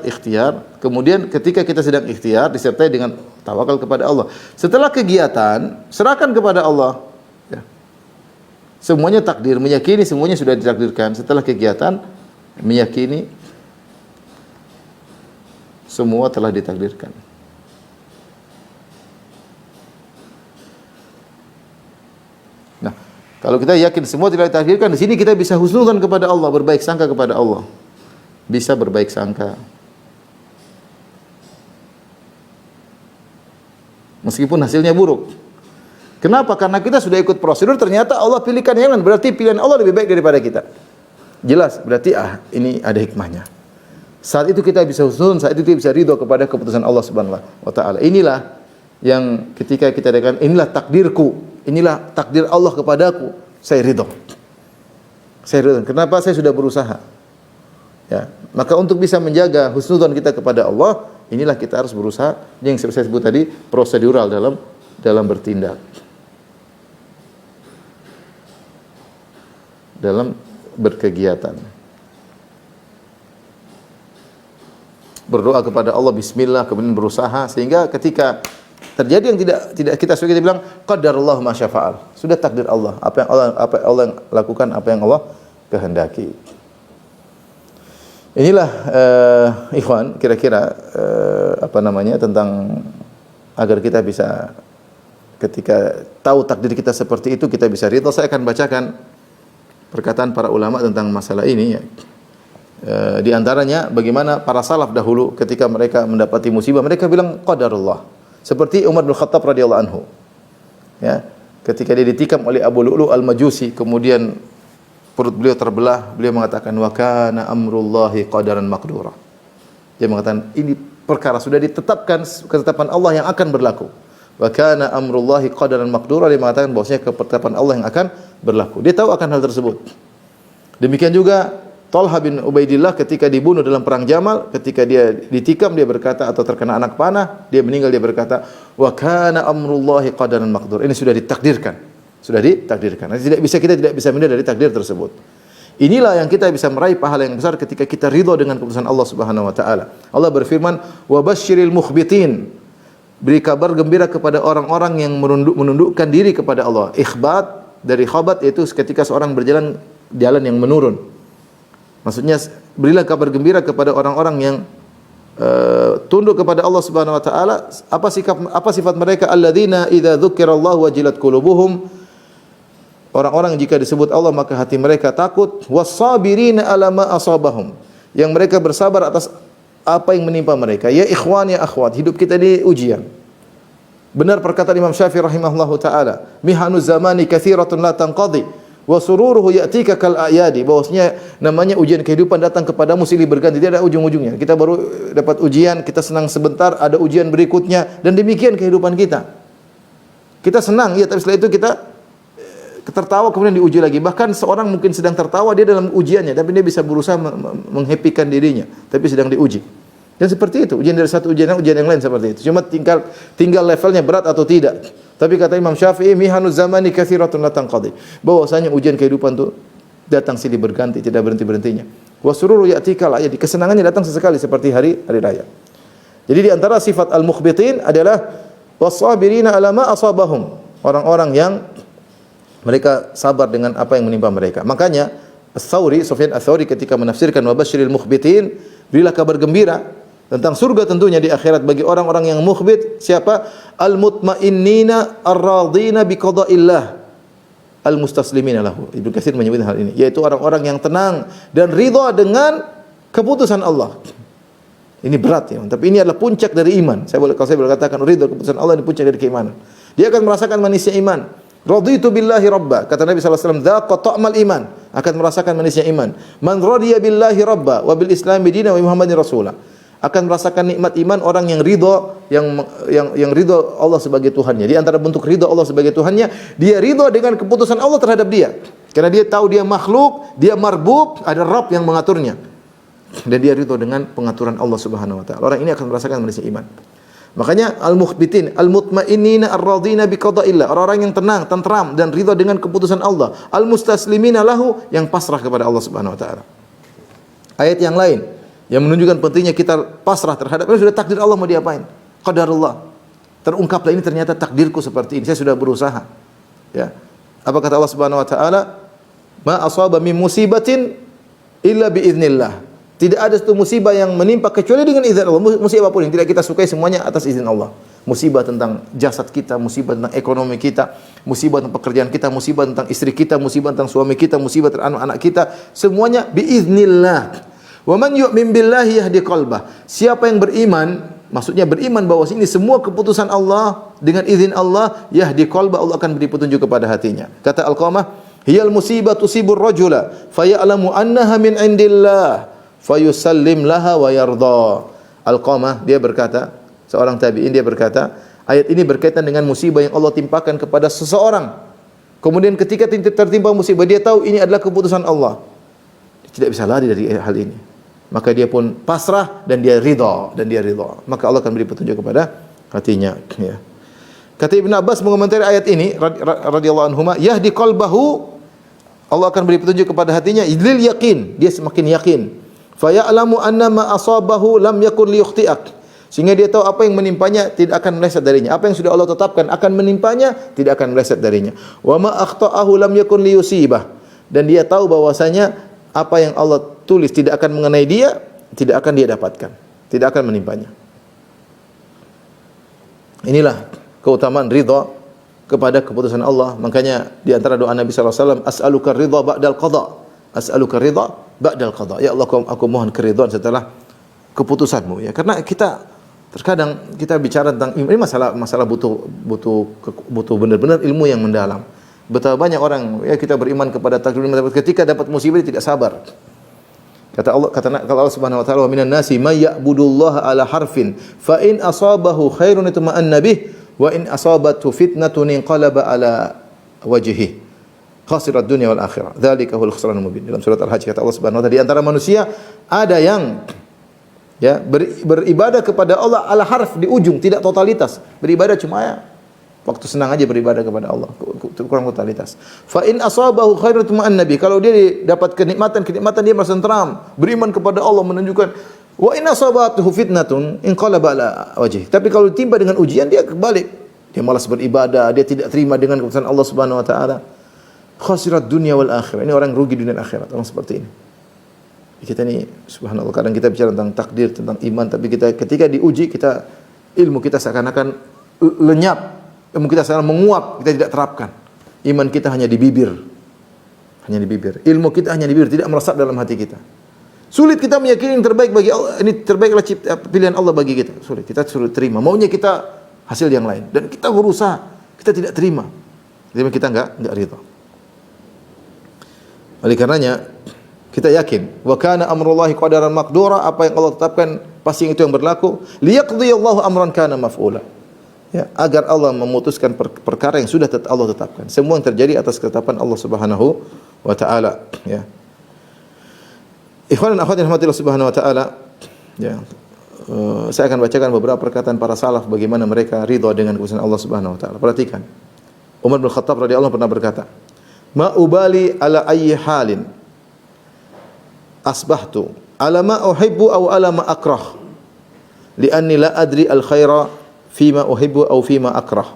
A: ikhtiar. Kemudian ketika kita sedang ikhtiar disertai dengan tawakal kepada Allah. Setelah kegiatan, serahkan kepada Allah. Ya. Semuanya takdir, meyakini semuanya sudah ditakdirkan. Setelah kegiatan, meyakini semua telah ditakdirkan. Nah, kalau kita yakin semua telah ditakdirkan, di sini kita bisa husnudzon kepada Allah, berbaik sangka kepada Allah. Bisa berbaik sangka. Meskipun hasilnya buruk. Kenapa? Karena kita sudah ikut prosedur, ternyata Allah pilihkan yang lain. Berarti pilihan Allah lebih baik daripada kita. Jelas, berarti ini ada hikmahnya. Saat itu kita bisa husnuzon, saat itu kita bisa ridho kepada keputusan Allah Subhanahu wa taala. Inilah yang ketika kita katakan, inilah takdirku, inilah takdir Allah kepadaku, saya ridho. Saya ridho. Kenapa? Saya sudah berusaha. Ya, maka untuk bisa menjaga husnuzon kita kepada Allah, inilah kita harus berusaha yang saya sebut tadi prosedural dalam bertindak. Dalam berkegiatan. Berdoa kepada Allah bismillah, kemudian berusaha sehingga ketika terjadi yang tidak kita suka kita bilang qadarullah ma syafa'al. Sudah takdir Allah. Apa yang Allah lakukan, apa yang Allah kehendaki. Inilah ikhwan kira-kira tentang agar kita bisa ketika tahu takdir kita seperti itu kita bisa ridha. Saya akan bacakan perkataan para ulama tentang masalah ini ya. Di antaranya bagaimana para salaf dahulu ketika mereka mendapati musibah mereka bilang qadarullah. Seperti Umar bin Khattab radhiyallahu anhu. Ya, ketika dia ditikam oleh Abu Lu'lu' al-Majusi kemudian perut beliau terbelah, beliau mengatakan wa kana amrullahi qadaran maqdura. Dia mengatakan ini perkara sudah ditetapkan, ketetapan Allah yang akan berlaku. Wa kana amrullahi qadaran maqdura, dia mengatakan bahwasanya ketetapan Allah yang akan berlaku. Dia tahu akan hal tersebut. Demikian juga Talha bin Ubaidillah ketika dibunuh dalam perang Jamal, ketika dia ditikam dia berkata atau terkena anak panah, dia meninggal dia berkata wa kana amrullahi qadaran maqdura. Ini sudah ditakdirkan. Sudah ditakdirkan. Kita tidak bisa menilai dari takdir tersebut. Inilah yang kita bisa meraih pahala yang besar ketika kita ridha dengan keputusan Allah Subhanahu wa taala. Allah berfirman, "Wa basyiril mukhbitin." Beri kabar gembira kepada orang-orang yang menundukkan diri kepada Allah. Ikhbat dari khabat yaitu ketika seorang berjalan jalan yang menurun. Maksudnya berilah kabar gembira kepada orang-orang yang tunduk kepada Allah Subhanahu wa taala. Apa sifat mereka? Alladzina idza dzukirallahu wajilat qulubuhum. Orang-orang jika disebut Allah maka hati mereka takut. Was-sabirina 'ala ma asabahum. Yang mereka bersabar atas apa yang menimpa mereka. Ya ikhwan ya akhwat, hidup kita ini ujian. Benar perkataan Imam Syafi'i rahimahullahu taala, mihanuz zamani katsiratun la tanqadi wa sururuhu ya'tika kal ayadi. Bahwasanya namanya ujian kehidupan datang kepadamu silih berganti, tidak ada ujung-ujungnya. Kita baru dapat ujian, kita senang sebentar, ada ujian berikutnya dan demikian kehidupan kita. Kita senang ya, tapi setelah itu kita tertawa kemudian diuji lagi. Bahkan seorang mungkin sedang tertawa dia dalam ujiannya, tapi dia bisa berusaha menghappykan dirinya, tapi sedang diuji. Dan seperti itu, ujian dari satu ujian yang lain seperti itu. Cuma tinggal levelnya berat atau tidak. Tapi kata Imam Syafi'i, mihanuz zamani katsiratun la tanqadi. Bahwasanya ujian kehidupan itu datang silih berganti, tidak berhenti-berhentinya. Wa sururu ya'tika al-ayadi. Kesenangannya datang sesekali seperti hari raya. Jadi di antara sifat al-mukhbitin adalah was-sabirina ala ma asabahum. Orang-orang yang mereka sabar dengan apa yang menimpa mereka. Makanya Sufyan Ats-Tsauri ketika menafsirkan wa basyiril mukhbitin, berilah kabar gembira tentang surga tentunya di akhirat bagi orang-orang yang mukhbit. Siapa? Al-mutmainnina ar-radina bi qada'illah al-mustaslimina lahu. Ibnu Katsir menyebut hal ini, yaitu orang-orang yang tenang dan ridha dengan keputusan Allah. Ini berat ya, tapi ini adalah puncak dari iman. Kalau saya boleh katakan ridha keputusan Allah ini puncak dari keimanan. Dia akan merasakan manisnya iman. Raditu billahi rabba, kata Nabi sallallahu alaihi wasallam, dzaqa ta'mal iman, akan merasakan manisnya iman. Man radiya billahi rabba wa bil islami dinan wa Muhammadin rasulah, akan merasakan nikmat iman orang yang ridha, yang ridha Allah sebagai Tuhannya. Di antara bentuk ridha Allah sebagai Tuhannya, dia ridha dengan keputusan Allah terhadap dia. Karena dia tahu dia makhluk, dia marbub, ada Rabb yang mengaturnya. Dan dia ridha dengan pengaturan Allah Subhanahu wa taala. Orang ini akan merasakan manisnya iman. Makanya al-mukhbitin, al-mutmainnina ar-radina bi qada'illah, orang-orang yang tenang, tentram dan ridha dengan keputusan Allah. Al-mustaslimina lahu, yang pasrah kepada Allah Subhanahu wa taala. Ayat yang lain yang menunjukkan pentingnya kita pasrah terhadap sudah takdir Allah mau diapain. Qadarullah. Terungkaplah ini ternyata takdirku seperti ini. Saya sudah berusaha. Ya. Apa kata Allah Subhanahu wa taala? Ma asaba min musibatin illa bi idznillah. Tidak ada satu musibah yang menimpa kecuali dengan izin Allah. Musibah apapun yang tidak kita sukai semuanya atas izin Allah. Musibah tentang jasad kita, musibah tentang ekonomi kita, musibah tentang pekerjaan kita, musibah tentang istri kita, musibah tentang suami kita, musibah tentang anak-anak kita, semuanya biiznillah. Wa man yu'min billahi yahdi qalbah. Siapa yang beriman, maksudnya beriman bahwa ini semua keputusan Allah dengan izin Allah, yahdi qalbah, Allah akan beri petunjuk kepada hatinya. Kata Al-Qamah, hiyal musibatu tusibur rajula faya'lamu annaha min indillah fayusallim laha wa yarda. Al-Qamah dia berkata, seorang tabi'in dia berkata, ayat ini berkaitan dengan musibah yang Allah timpakan kepada seseorang. Kemudian ketika tertimpa musibah, dia tahu ini adalah keputusan Allah. Dia tidak bisa lari dari hal ini. Maka dia pun pasrah dan dia ridha, Maka Allah akan beri petunjuk kepada hatinya, ya. Kata Ibnu Abbas mengomentari ayat ini radhiyallahu anhuma, yahdi qalbahu, Allah akan beri petunjuk kepada hatinya lil yaqin, dia semakin yakin. Fa ya'lamu anna ma asabahu lam yakun liyukhti'ak, sehingga dia tahu apa yang menimpanya tidak akan meleset darinya. Apa yang sudah Allah tetapkan akan menimpanya tidak akan meleset darinya. Wa ma akhta'ahu lam yakun liyusibah, dan dia tahu bahwasanya apa yang Allah tulis tidak akan mengenai dia, tidak akan dia dapatkan, tidak akan menimpanya. Inilah keutamaan ridha kepada keputusan Allah. Makanya di antara doa Nabi sallallahu alaihi wasallam, as'aluka ridha ba'dal qada. As'aluka ridha ba'dal qada. Ya Allah, aku mohon keridhaan setelah keputusanmu, ya. Karena kita terkadang kita bicara tentang ini masalah butuh benar-benar ilmu yang mendalam. Betapa banyak orang, ya, kita beriman kepada takdir, ketika dapat musibah dia tidak sabar. Kata Allah Subhanahu wa taala, wa minan nasi may ya'budullaha ala harfin fa in asabahu khairun itma'anna bih wa in asabathu fitnatun inqalaba ala wajhihi khasirat dunya wal akhirah. Dzalika huwal khusranul mubin. Dalam surat Al-Hajj kata Allah Subhanahu wa taala, di antara manusia ada yang, ya, beribadah kepada Allah ala harf, di ujung, tidak totalitas. Beribadah cuma, ya, waktu senang aja beribadah kepada Allah, kurang totalitas. Fa in asabahu khairun itma'anna bih, kalau dia dapat kenikmatan dia merasa tenteram, beriman kepada Allah, menunjukkan. Wa in asabathu fitnatun inqalaba ala wajhi. Tapi kalau timpa dengan ujian dia kebalik. Dia malas beribadah, dia tidak terima dengan keputusan Allah Subhanahu wa taala. Khasirat dunya wal akhirah. Ini orang rugi dunia dan akhirat, orang seperti ini. Kita ini subhanallah, kadang kita bicara tentang takdir, tentang iman, tapi kita ketika diuji, ilmu kita seakan-akan lenyap. Ilmu kita sekarang menguap, kita tidak terapkan. Iman kita hanya di bibir. Ilmu kita hanya di bibir, tidak meresap dalam hati kita. Sulit kita meyakini yang terbaik bagi Allah, ini terbaiklah pilihan Allah bagi kita. Sulit, kita sulit terima. Maunya kita hasil yang lain, dan kita berusaha, kita tidak terima. Jadi kita enggak ridha. Oleh karenanya kita yakin wa kana amrullahi qadaran maqdura, apa yang Allah tetapkan pasti itu yang berlaku. Liyaqdiyallahu amran kana maf'ula. Ya, agar Allah memutuskan perkara yang sudah Allah tetapkan. Semua yang terjadi atas ketetapan Allah Subhanahu wa taala, ya. Ikhwan dan akhwat yang dirahmati Allah Subhanahu wa taala, ya. saya akan bacakan beberapa perkataan para salaf bagaimana mereka ridha dengan keputusan Allah Subhanahu wa taala. Perhatikan. Umar bin Khattab radhiyallahu anhu pernah berkata, "Ma ubali ala ayyi halin asbahtu ala ma uhibbu aw ala ma akrah li'anni la adri al khaira fima uhibbu aw fima akrah."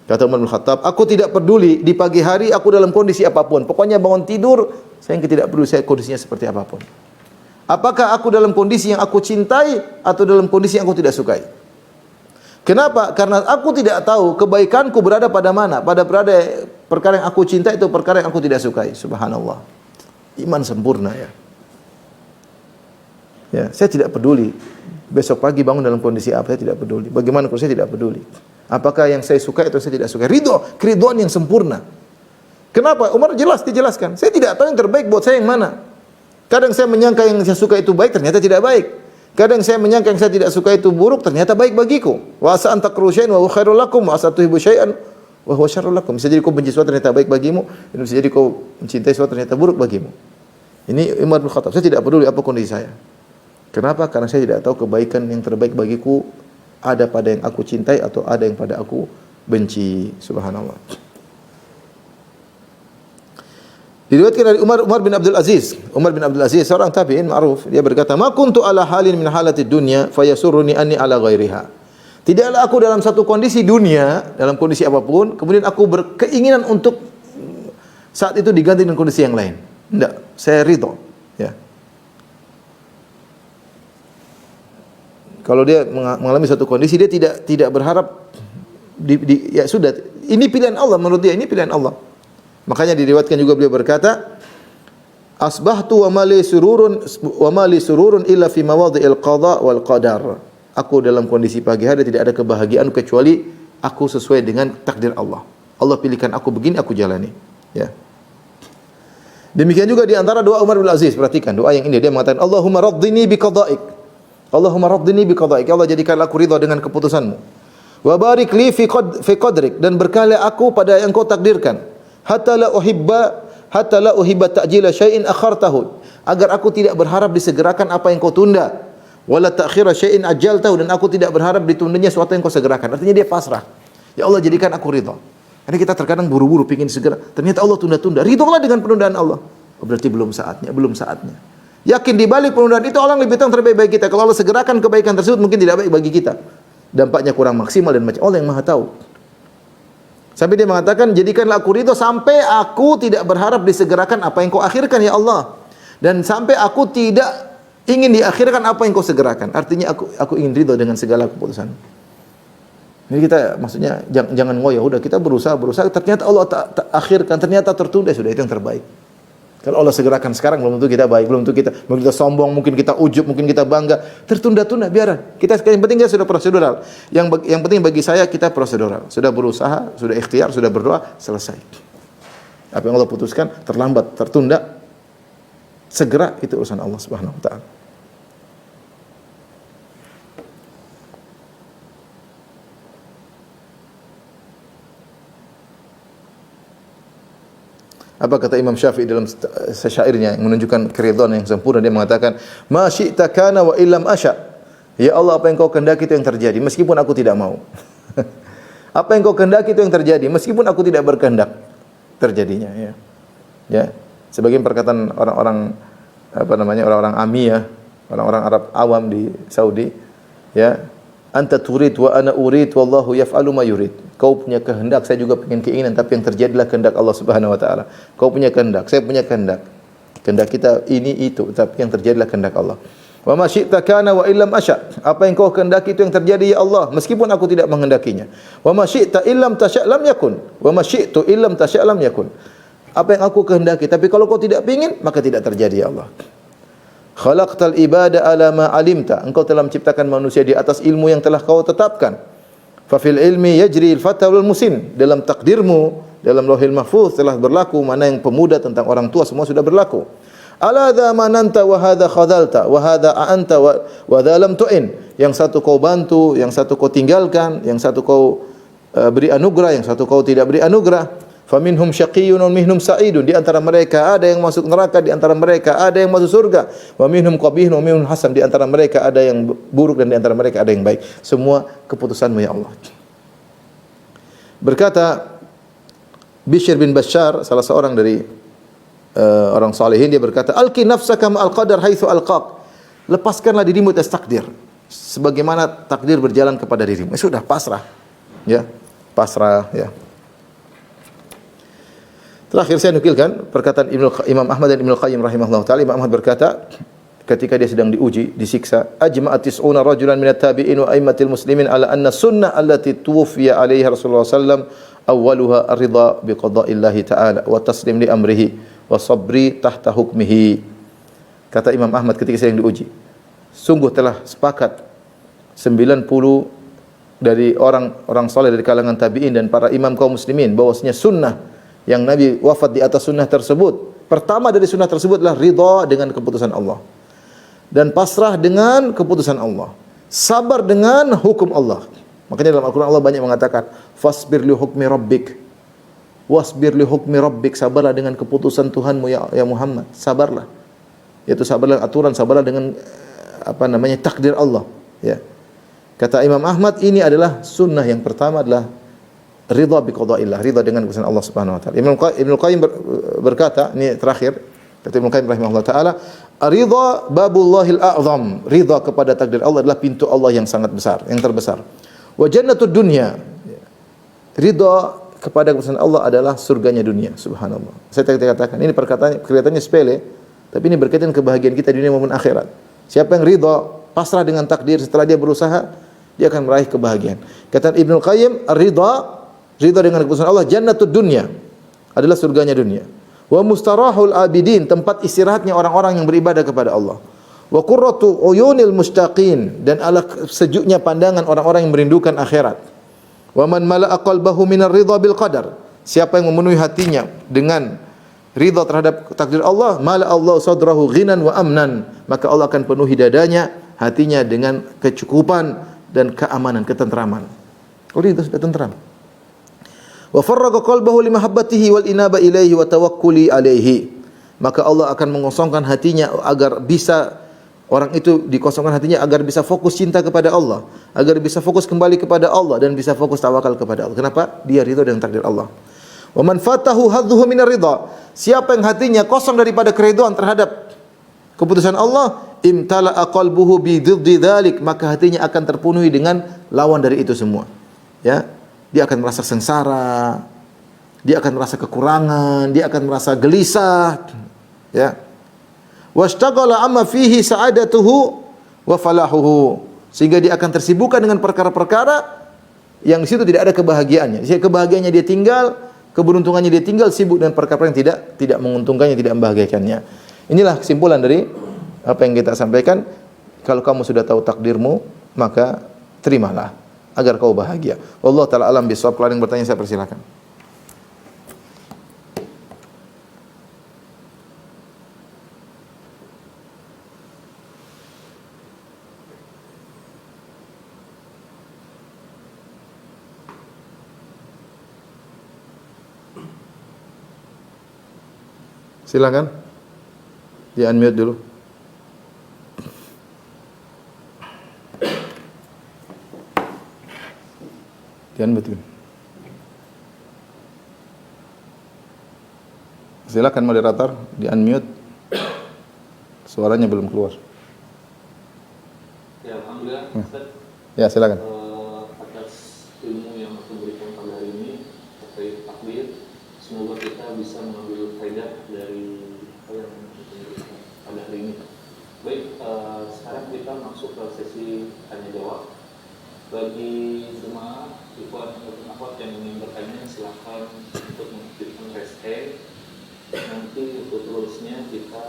A: Kata Umar bin Khattab, aku tidak peduli di pagi hari aku dalam kondisi apapun. Pokoknya bangun tidur, saya tidak peduli saya kondisinya seperti apapun. Apakah aku dalam kondisi yang aku cintai atau dalam kondisi yang aku tidak sukai? Kenapa? Karena aku tidak tahu kebaikanku berada pada mana. Pada perkara yang aku cintai atau perkara yang aku tidak sukai. Subhanallah. Iman sempurna ya. Ya, saya tidak peduli. Besok pagi bangun dalam kondisi apa, saya tidak peduli. Bagaimana kalau saya tidak peduli? Apakah yang saya sukai atau saya tidak sukai? Keridhaan yang sempurna. Kenapa? Umar jelas dijelaskan. Saya tidak tahu yang terbaik buat saya yang mana. Kadang saya menyangka yang saya suka itu baik, ternyata tidak baik. Kadang saya menyangka yang saya tidak suka itu buruk, ternyata baik bagiku. Wa asa an takruhu syai'an wa huwa khairul lakum, wa asa tuhibbu syai'an wa huwa syarrul lakum. Bisa jadi kau benci sesuatu ternyata baik bagimu, dan bisa jadi kau mencintai sesuatu ternyata buruk bagimu. Ini Umar bin Khattab. Saya tidak peduli apa kondisi saya. Kenapa? Karena saya tidak tahu kebaikan yang terbaik bagiku ada pada yang aku cintai atau ada yang pada aku benci. Subhanallah. Diriwayatkan dari Umar bin Abdul Aziz. Umar bin Abdul Aziz seorang tabi'in ma'ruf, dia berkata, "Ma kuntu ala halin min halati dunya fayasurruni anni ala ghairiha." Tidaklah aku dalam satu kondisi dunia, dalam kondisi apapun, kemudian aku berkeinginan untuk saat itu diganti dengan kondisi yang lain. Tidak, saya ridho, ya. Kalau dia mengalami satu kondisi, dia tidak berharap ya sudah, ini pilihan Allah, menurut dia ini pilihan Allah. Makanya diriwayatkan juga beliau berkata, "Asbahtu wa ma li sururun illa fi mawadhi'il qada wal qadar." Aku dalam kondisi pagi hari tidak ada kebahagiaan kecuali aku sesuai dengan takdir Allah. Allah pilihkan aku begini, aku jalani. Ya. Demikian juga di antara doa Umar bin Aziz, perhatikan doa yang ini, dia mengatakan, "Allahumma raddini bi qada'ik." Allahumma raddini bi qada'ik. Allah jadikanlah aku ridha dengan keputusanmu. Wa barik li fi qadrik, dan berkahlah aku pada yang kau takdirkan. Hatta la uhibba ta'jila syai'in akhartahu, agar aku tidak berharap disegerakan apa yang kau tunda. Wala ta'khira syai'in ajjaltahu, dan aku tidak berharap ditundanya sesuatu yang kau segerakan. Artinya dia pasrah. Ya Allah, jadikan aku ridha. Karena kita terkadang buru-buru pingin segera, ternyata Allah tunda-tunda. Ridholah dengan penundaan Allah. Oh, berarti belum saatnya. Yakin di balik penundaan itu Allah lebih tahu terbaik bagi kita. Kalau Allah segerakan kebaikan tersebut mungkin tidak baik bagi kita. Dampaknya kurang maksimal dan macam Allah yang Maha tahu. Sampai dia mengatakan, jadikanlah aku ridho sampai aku tidak berharap disegerakan apa yang kau akhirkan ya Allah. Dan sampai aku tidak ingin diakhirkan apa yang kau segerakan. Artinya aku ingin ridho dengan segala keputusan. Jadi kita maksudnya jangan ngoyo, udah kita berusaha, ternyata Allah tak akhirkan, ternyata tertunda, sudah itu yang terbaik. Kalau Allah segerakan sekarang belum tentu kita baik, belum tentu kita sombong, mungkin kita ujub, mungkin kita bangga, tertunda-tunda biar. Yang penting kita sudah prosedural. Yang penting bagi saya kita prosedural. Sudah berusaha, sudah ikhtiar, sudah berdoa, selesai. Apa yang Allah putuskan terlambat, tertunda, segera itu urusan Allah Subhanahu wa taala. Apa kata Imam Syafi'i dalam syairnya yang menunjukkan keridhaan yang sempurna, dia mengatakan, "Ma syi'ta kana wa illam asya." Ya Allah, apa yang kau kehendaki itu yang terjadi meskipun aku tidak mau. Apa yang kau kehendaki itu yang terjadi meskipun aku tidak berkehendak terjadinya, ya. Ya. Sebagian perkataan orang-orang orang-orang Amiyah, orang-orang Arab awam di Saudi, ya. Anta turid wa ana urid wallahu yaf'alu ma yurid. Kau punya kehendak, saya juga punya keinginan, tapi yang terjadilah kehendak Allah Subhanahu wa taala. Kau punya kehendak, saya punya kehendak. Kehendak kita ini itu, tapi yang terjadilah kehendak Allah. Wa ma syi'ta kana wa illam asya. Apa yang kau kehendaki itu yang terjadi ya Allah, meskipun aku tidak menghendakinya. Wa ma syi'ta illam tasya' lam yakun. Wa ma syi'tu illam tasya' lam yakun. Apa yang aku kehendaki, tapi kalau kau tidak ingin, maka tidak terjadi ya Allah. Khalaqtal ibada ala ma alimta. Engkau telah menciptakan manusia di atas ilmu yang telah kau tetapkan. Fa fil ilmi yajri al-fata wal musin. Dalam takdirmu, dalam lauhil mahfuz telah berlaku mana yang pemuda tentang orang tua semua sudah berlaku. Ala dha mananta wa hadha khadalta wa hadha a'anta wa dha lam tu'in. Yang satu kau bantu, yang satu kau tinggalkan, yang satu kau beri anugerah, yang satu kau tidak beri anugerah. Faminhum syaqiyyun wa minhum sa'idun. Di antara mereka ada yang masuk neraka, di antara mereka ada yang masuk surga. Wa minhum qabihun wa minhum hasan. Di antara mereka ada yang buruk dan di antara mereka ada yang baik. Semua keputusan-Mu ya Allah. Berkata Bishr bin Bashar, salah seorang dari orang salihin, dia berkata, "Alqi nafsaka ma'al qadar haitsu alqaq." Lepaskanlah dirimu atas takdir, sebagaimana takdir berjalan kepada dirimu. Sudah pasrah. Ya, pasrah ya. Terakhir saya nukilkan perkataan Imam Ahmad dan Ibnu Qayyim rahimahullah taala. Imam Ahmad berkata ketika dia sedang diuji, disiksa, ajma'at tis'una rajulan minat tabi'in wa aimmatil muslimin ala anna sunnah allati tuwfiya 'alaiha Rasulullah sallam awwaluha ar-ridha bi qada'illahi ta'ala wa taslim li amrihi wa sabri tahta hukmihi. Kata Imam Ahmad ketika sedang diuji, sungguh telah sepakat 90 dari orang saleh dari kalangan tabi'in dan para imam kaum muslimin bahwasanya sunnah yang Nabi wafat di atas sunnah tersebut, pertama dari sunnah tersebut adalah ridha dengan keputusan Allah dan pasrah dengan keputusan Allah, sabar dengan hukum Allah. Makanya dalam Al-Quran Allah banyak mengatakan fasbir li hukmi rabbik wasbir li hukmi rabbik, sabarlah dengan keputusan Tuhanmu ya Muhammad, sabarlah, yaitu sabarlah aturan, sabarlah dengan takdir Allah ya. Kata Imam Ahmad, ini adalah sunnah yang pertama adalah ridha bi qadaillah, ridha dengan keputusan Allah Subhanahu wa taala. Ibnu Qayyim berkata, ini terakhir, kata Ibnu Qayyim rahimahullah taala, ridha babullahil a'zam, ridha kepada takdir Allah adalah pintu Allah yang sangat besar, yang terbesar. Wa jannatud dunya, ridha kepada keputusan Allah adalah surganya dunia. Subhanallah. Saya tadi katakan, ini perkataannya kelihatannya sepele, tapi ini berkaitan kebahagiaan kita di dunia maupun akhirat. Siapa yang ridha, pasrah dengan takdir, setelah dia berusaha, dia akan meraih kebahagiaan. Kata Ibnu Qayyim, ridha dengan keputusan Allah, jannatud dunya, adalah surganya dunia. Wa mustarahul abidin, tempat istirahatnya orang-orang yang beribadah kepada Allah. Wa qurratu uyunil mustaqin, dan ala sejuknya pandangan orang-orang yang merindukan akhirat. Wa man mala'a qalbahu minar ridha bil qadar, siapa yang memenuhi hatinya dengan ridha terhadap takdir Allah, mala Allah sadrahu ghinan wa amnan, maka Allah akan penuhi dadanya, hatinya dengan kecukupan dan keamanan, ketentraman. Oh, itu sudah tentram. Wa farraga qalbahu li mahabbatihi wal inaba ilaihi wa tawakkuli alaihi, maka Allah akan mengosongkan hatinya agar bisa, orang itu dikosongkan hatinya agar bisa fokus cinta kepada Allah, agar bisa fokus kembali kepada Allah dan bisa fokus tawakal kepada Allah. Kenapa? Dia ridha dengan takdir Allah. Wa man fatahu hadzuhu minar ridha, siapa yang hatinya kosong daripada keridhaan terhadap keputusan Allah, imtala'a qalbuhu bi dhiddi dzalik, maka hatinya akan terpenuhi dengan lawan dari itu semua. Ya, dia akan merasa sengsara, dia akan merasa kekurangan, dia akan merasa gelisah, ya. Washtaghala amma fihi sa'adatuhu wa falahuhu, sehingga dia akan tersibukkan dengan perkara-perkara yang di situ tidak ada kebahagiaannya. Jadi kebahagiaannya dia tinggal, keberuntungannya dia tinggal, sibuk dengan perkara yang tidak menguntungkannya, tidak membahagiakannya. Inilah kesimpulan dari apa yang kita sampaikan. Kalau kamu sudah tahu takdirmu, maka terimalah agar kau bahagia. Wallahu taala alam bisawab. Kalau ada yang bertanya, saya persilakan. Silakan. Di unmute dulu. Di unmute dulu. Silakan moderator, di unmute. Suaranya belum keluar.
B: Ya, alhamdulillah, Ustaz.
A: Ya, silakan.
B: Atas ilmu yang Anda berikan pada hari ini terkait takdir, semoga kita bisa mengambil faedah dari apa yang kita berikan pada hari ini. Baik, sekarang kita masuk ke sesi tanya jawab. Bagi jemaah ikhwan ataupun akhwat yang ingin bertanya, silakan untuk mengaktifkan raise hand. Nanti untuk tulisnya kita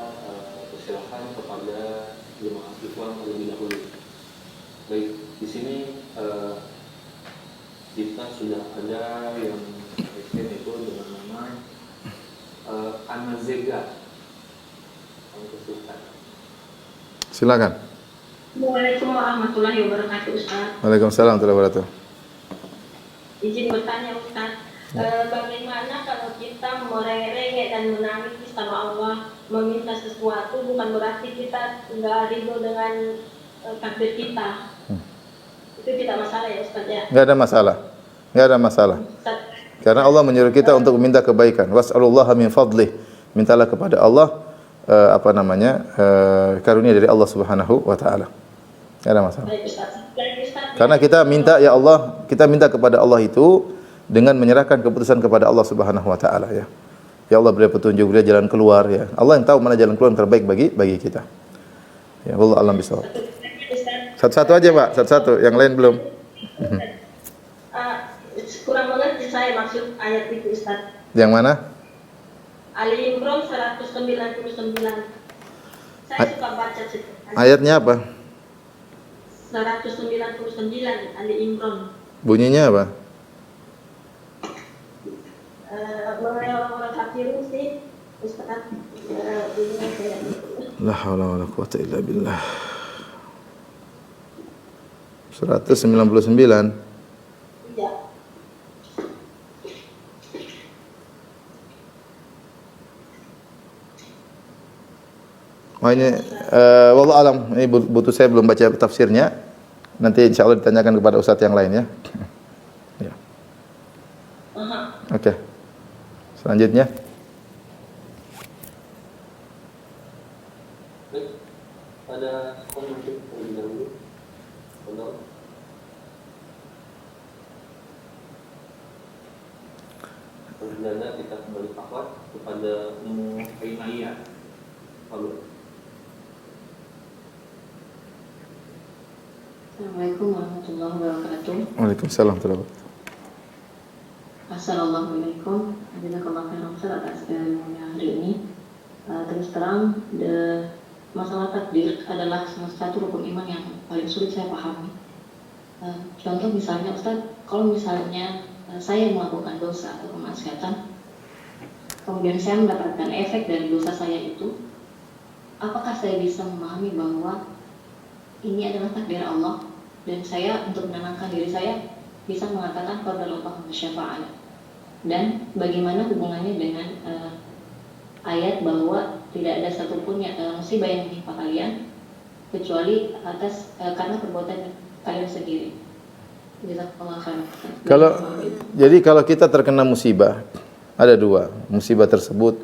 B: persilakan kepada jemaah ikhwan terlebih dahulu. Baik, di sini kita sudah ada yang raise itu dengan nama Anazega.
A: Silakan.
C: Assalamualaikum warahmatullahi wabarakatuh, Ustaz.
A: Waalaikumsalam warahmatullahi wabarakatuh.
C: Izin bertanya, Ustaz. Bagaimana bagaimana kalau kita merengek-rengek dan menangis sama Allah, meminta sesuatu, bukan berarti kita nggak ridho dengan takdir kita. Itu tidak masalah ya Ustaz ya?
A: Enggak ada masalah. Enggak ada masalah.
C: Ustaz,
A: Karena Allah menyuruh kita untuk meminta kebaikan. Was'alullaha min fadlih. Mintalah kepada Allah karunia dari Allah Subhanahu wa taala. Enggak ada masalah.
C: baik Ustaz. Baik Ustaz.
A: Karena kita minta ya Allah, kita minta kepada Allah itu dengan menyerahkan keputusan kepada Allah Subhanahu wa taala ya. Ya Allah beri petunjuk, beri jalan keluar ya. Allah yang tahu mana jalan keluar yang terbaik bagi kita. Ya Allah alam bisawab. Satu-satu aja, Pak. Satu-satu, yang lain belum.
C: Kurang mengerti saya maksud ayat itu Ustaz.
A: Yang mana?
C: Ali Imran 199. Saya suka baca
A: Ayatnya apa?
C: 199 Ali Imran.
A: Bunyinya apa?
C: Mengenai orang-orang kafir sih Ustaz. Bunyinya kayak gitu.
A: La haula wala quwata illa billah. 199.
C: Iya.
A: Oh ini wallahu alam, ini butuh saya belum baca tafsirnya. Nanti insyaallah ditanyakan kepada ustaz yang lain ya. Ya. Oke. Selanjutnya.
B: Baik, ada komentar terlebih dahulu. Benar. Perdana kita kembali pakat kepada Muhaimaya. Lalu.
D: Assalamualaikum warahmatullahi wabarakatuh.
A: Waalaikumsalam warahmatullahi wabarakatuh.
D: Assalamualaikum. Jazakallahu khairan Ustaz atas ilmunya hari ini. Terus terang, masalah takdir adalah salah satu rukun iman yang paling sulit saya pahami. Contoh misalnya Ustaz, kalau misalnya saya melakukan dosa atau kemaksiatan, kemudian saya mendapatkan efek dari dosa saya itu, apakah saya bisa memahami bahwa ini adalah takdir Allah dan saya untuk menenangkan diri saya bisa mengatakan qadarullah wa syafa'ala. Dan bagaimana hubungannya dengan ayat bahwa tidak ada satupun musibah yang menimpa kalian kecuali atas karena perbuatan kalian sendiri. Jazakallahu khairan.
A: Kalau kita terkena musibah, ada dua. Musibah tersebut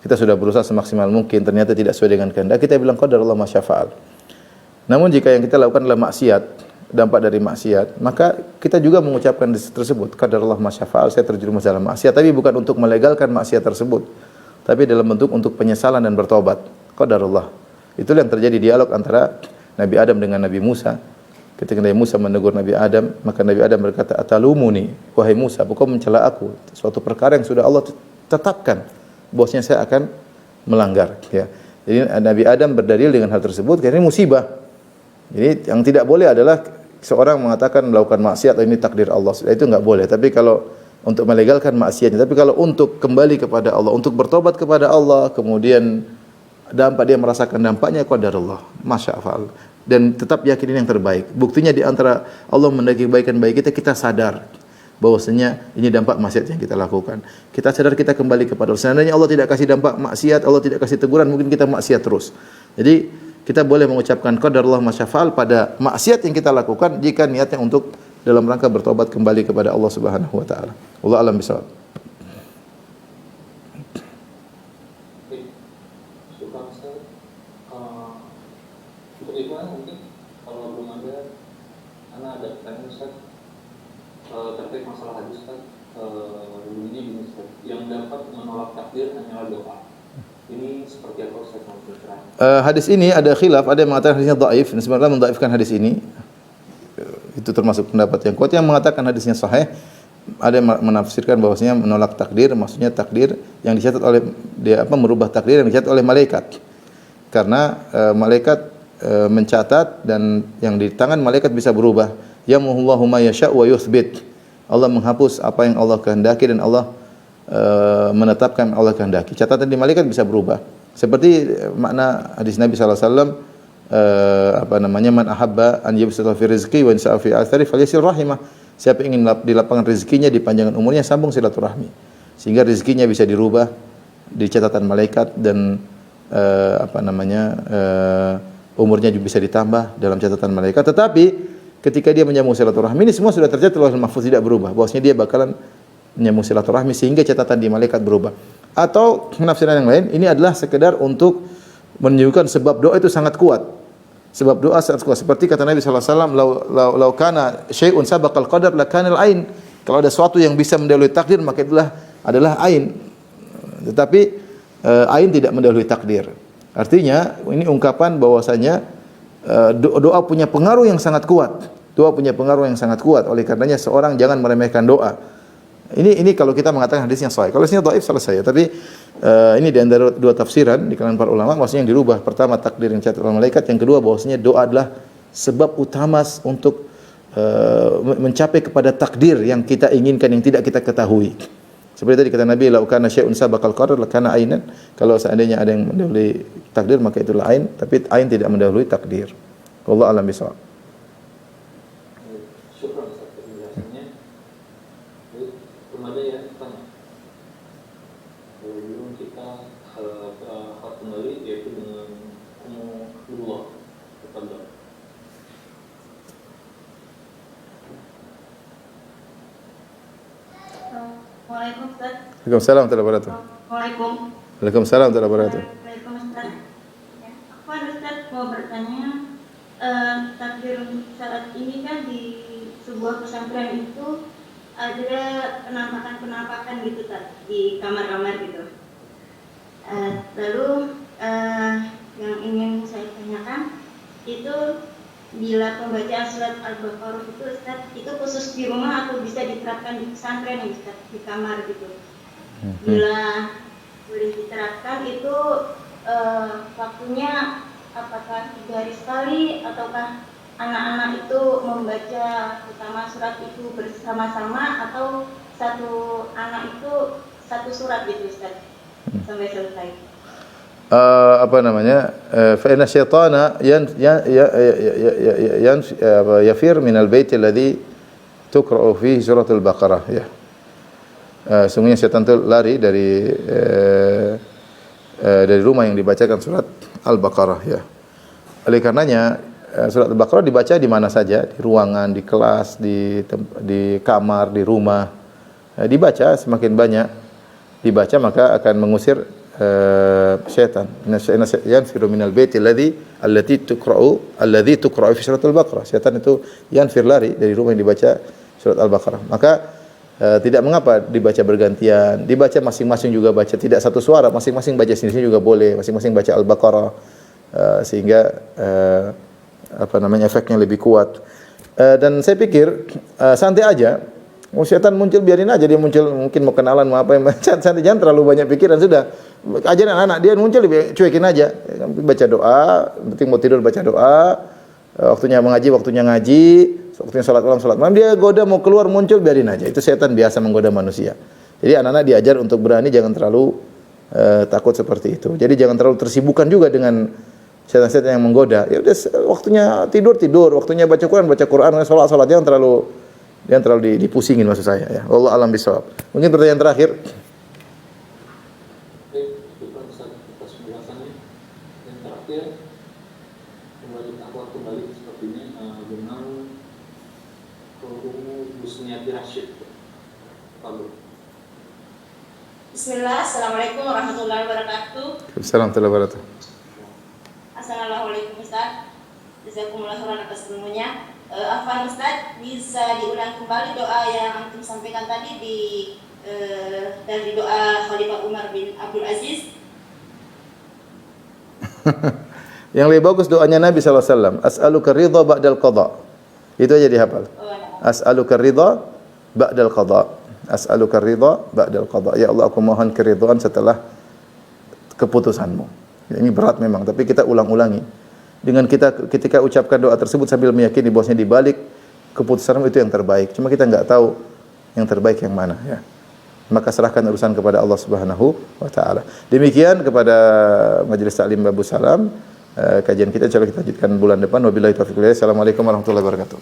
A: kita sudah berusaha semaksimal mungkin, ternyata tidak sesuai dengan kehendak, kita bilang qadarullah ma syafa'al. Namun jika yang kita lakukan adalah maksiat, dampak dari maksiat, maka kita juga mengucapkan tersebut, qadarullah ma syafa'al, saya terjerumus dalam maksiat, tapi bukan untuk melegalkan maksiat tersebut, tapi dalam bentuk untuk penyesalan dan bertobat. Qadarullah. Itulah yang terjadi dialog antara Nabi Adam dengan Nabi Musa. Ketika Nabi Musa menegur Nabi Adam, maka Nabi Adam berkata, "Atalumuni, wahai Musa, engkau mencela aku suatu perkara yang sudah Allah tetapkan bahwasanya saya akan melanggar." Ya. Jadi Nabi Adam berdalil dengan hal tersebut karena ini musibah. Jadi yang tidak boleh adalah seorang mengatakan melakukan maksiat ini takdir Allah. Itu enggak boleh. Tapi kalau untuk melegalkan maksiatnya, tapi kalau untuk kembali kepada Allah, untuk bertobat kepada Allah, kemudian dia merasakan dampaknya qadarullah, masyaallah. Dan tetap yakinin yang terbaik. Buktinya di antara Allah mendaki kebaikan bagi kita, kita sadar bahwasanya ini dampak maksiat yang kita lakukan. Kita sadar, kita kembali kepada Allah. Seandainya Allah tidak kasih dampak maksiat, Allah tidak kasih teguran, mungkin kita maksiat terus. Jadi kita boleh mengucapkan qadarullah masyafal pada maksiat yang kita lakukan jika niatnya untuk dalam rangka bertobat kembali kepada Allah Subhanahu wa taala. Wallahu a'lam bishawab.
B: Untuk ikhwan mungkin kalau belum ada, karena ada pertanyaan Ustaz terkait masalah hadis Ustaz, begini Ustaz, yang dapat menolak takdir hanyalah doa. Ini seperti apa Ustaz mencerahkan?
A: Hadis ini ada khilaf, ada yang mengatakan hadisnya dhaif, dan sebenarnya mendhaifkan hadis ini. Itu termasuk pendapat yang kuat. Yang mengatakan hadisnya sahih, ada yang menafsirkan bahwasanya menolak takdir, maksudnya takdir yang dicatat oleh merubah takdir yang dicatat oleh malaikat. Karena malaikat mencatat dan yang di tangan malaikat bisa berubah. Yamhullahu ma yasha' wa yuthbit. Allah menghapus apa yang Allah kehendaki dan Allah menetapkan yang Allah kehendaki. Catatan di malaikat bisa berubah. Seperti makna hadis Nabi sallallahu alaihi wasallam man ahabba an yubsata fi rizqi wa yansa'a fi athari falyasir rahimah. Siapa yang ingin dilapangkan rezekinya, dipanjangkan umurnya, sambung silaturahmi. Sehingga rezekinya bisa dirubah di catatan malaikat dan umurnya juga bisa ditambah dalam catatan malaikat. Tetapi ketika dia menyambung silaturahmi, ini semua sudah tercatat Lauhul Mahfuz, tidak berubah. Bahwasanya dia bakalan menyambung silaturahmi sehingga catatan di malaikat berubah. Atau penafsiran yang lain, ini adalah sekedar untuk menunjukkan sebab doa itu sangat kuat. Sebab doa sangat kuat. Seperti kata Nabi sallallahu alaihi wasallam, "Lau kana syai'un sabaqal qadar lakanal ain." Kalau ada sesuatu yang bisa mendahului takdir, maka itulah adalah ain. Tetapi ain tidak mendahului takdir. Artinya ini ungkapan bahwasanya doa punya pengaruh yang sangat kuat. Doa punya pengaruh yang sangat kuat. Oleh karenanya seorang jangan meremehkan doa. Ini kalau kita mengatakan hadis yang sahih. Kalau hadisnya dhaif selesai. Tapi ini di antara dua tafsiran di kalangan para ulama, maksudnya yang dirubah. Pertama takdir yang dicatat oleh malaikat, yang kedua bahwasanya doa adalah sebab utama untuk mencapai kepada takdir yang kita inginkan, yang tidak kita ketahui. Seperti tadi kata Nabi, "Lau kana syai'un sabaqal qadar lakana ainan." Kalau seandainya ada yang mendahului takdir, maka itulah ain, tapi ain tidak mendahului takdir. Wallahu a'lam bishawab.
B: Syukran Ustaz penjelasannya. Baik, kembali ya, tanya. Belum kita kembali yaitu dengan umullah kepada.
C: Waalaikumsalam Ustaz.
A: Waalaikumsalam warahmatullahi wabarakatuh.
C: Waalaikum.
A: Waalaikumsalam warahmatullahi wabarakatuh.
C: Waalaikum Ustaz. Ya, aku ada Ustaz mau bertanya, takbir saat ini kan di sebuah pesantren itu ada penampakan gitu Ustaz, di kamar-kamar gitu. Lalu yang ingin saya tanyakan itu, bila pembacaan surat Al-Baqarah itu Ustaz, itu khusus di rumah atau bisa diterapkan di pesantren Ustaz, di kamar gitu. Bila boleh diterapkan itu waktunya apakah 3 hari sekali ataukah anak-anak itu membaca utama surat itu bersama-sama, atau satu anak itu satu surat gitu Ustaz sampai selesai.
A: Fa inna syaitana yafir min al-bait alladhi tuqra'u fihi suratul Baqarah, ya. Sungguhnya syaitan itu lari dari rumah yang dibacakan surat Al-Baqarah, ya. Oleh karenanya surat Al-Baqarah dibaca di mana saja, di ruangan, di kelas, di kamar, di rumah. Dibaca semakin banyak dibaca maka akan mengusir syaitan. Inna yanfiru minal baiti allati tuqra'u fi suratul Baqarah. Syaitan itu yanfir, lari dari rumah yang dibaca surat Al-Baqarah. Maka tidak mengapa dibaca bergantian, dibaca masing-masing juga baca, tidak satu suara, masing-masing baca sendiri juga boleh, masing-masing baca Al-Baqarah, sehingga efeknya lebih kuat. Dan saya pikir santai aja. Syaitan muncul, biarin aja dia muncul, mungkin mau kenalan mau apa, santai, jangan terlalu banyak pikiran, sudah. Ajarin anak dia muncul, cuekin aja. Baca doa, penting mau tidur baca doa, waktunya mengaji, waktunya salat malam, dia goda mau keluar muncul, biarin aja. Itu setan biasa menggoda manusia. Jadi anak-anak diajar untuk berani, jangan terlalu takut seperti itu. Jadi jangan terlalu tersibukkan juga dengan setan-setan yang menggoda. Ya udah, waktunya tidur, waktunya baca Quran, salat, jangan terlalu dipusingin, maksud saya, ya. Wallahu a'lam bishawab. Mungkin pertanyaan terakhir.
B: Atas penjelasannya. Yang terakhir, kembali sepertinya dengan Husniati Rashid.
C: Bismillah, Assalamualaikum warahmatullahi wabarakatuh.
A: Assalamualaikum warahmatullahi wabarakatuh.
C: Assalamualaikum Ustaz. Jazakumullah khairan atas ilmunya. Afwan Ustaz, bisa diulang kembali doa yang antum sampaikan tadi dari doa Khalifah Umar bin Abdul Aziz?
A: Yang lebih bagus doanya Nabi SAW. As'aluka ridha ba'dal qadha. Itu aja dihafal. As'aluka ridha ba'dal qadha. As'aluka ridha ba'dal qadha. Ya Allah, aku mohon keridhaan setelah keputusanmu. Ya, ini berat memang, tapi kita ulang-ulangi. Dengan kita ketika ucapkan doa tersebut sambil meyakini bahwasanya di balik keputusanmu itu yang terbaik. Cuma kita enggak tahu yang terbaik yang mana, ya. Maka serahkan urusan kepada Allah Subhanahu wa taala. Demikian kepada Majelis Taklim Babu Salam. Kajian kita insyaallah kita lanjutkan bulan depan. Wabillahi taufiq wal hidayah. Assalamualaikum warahmatullahi wabarakatuh.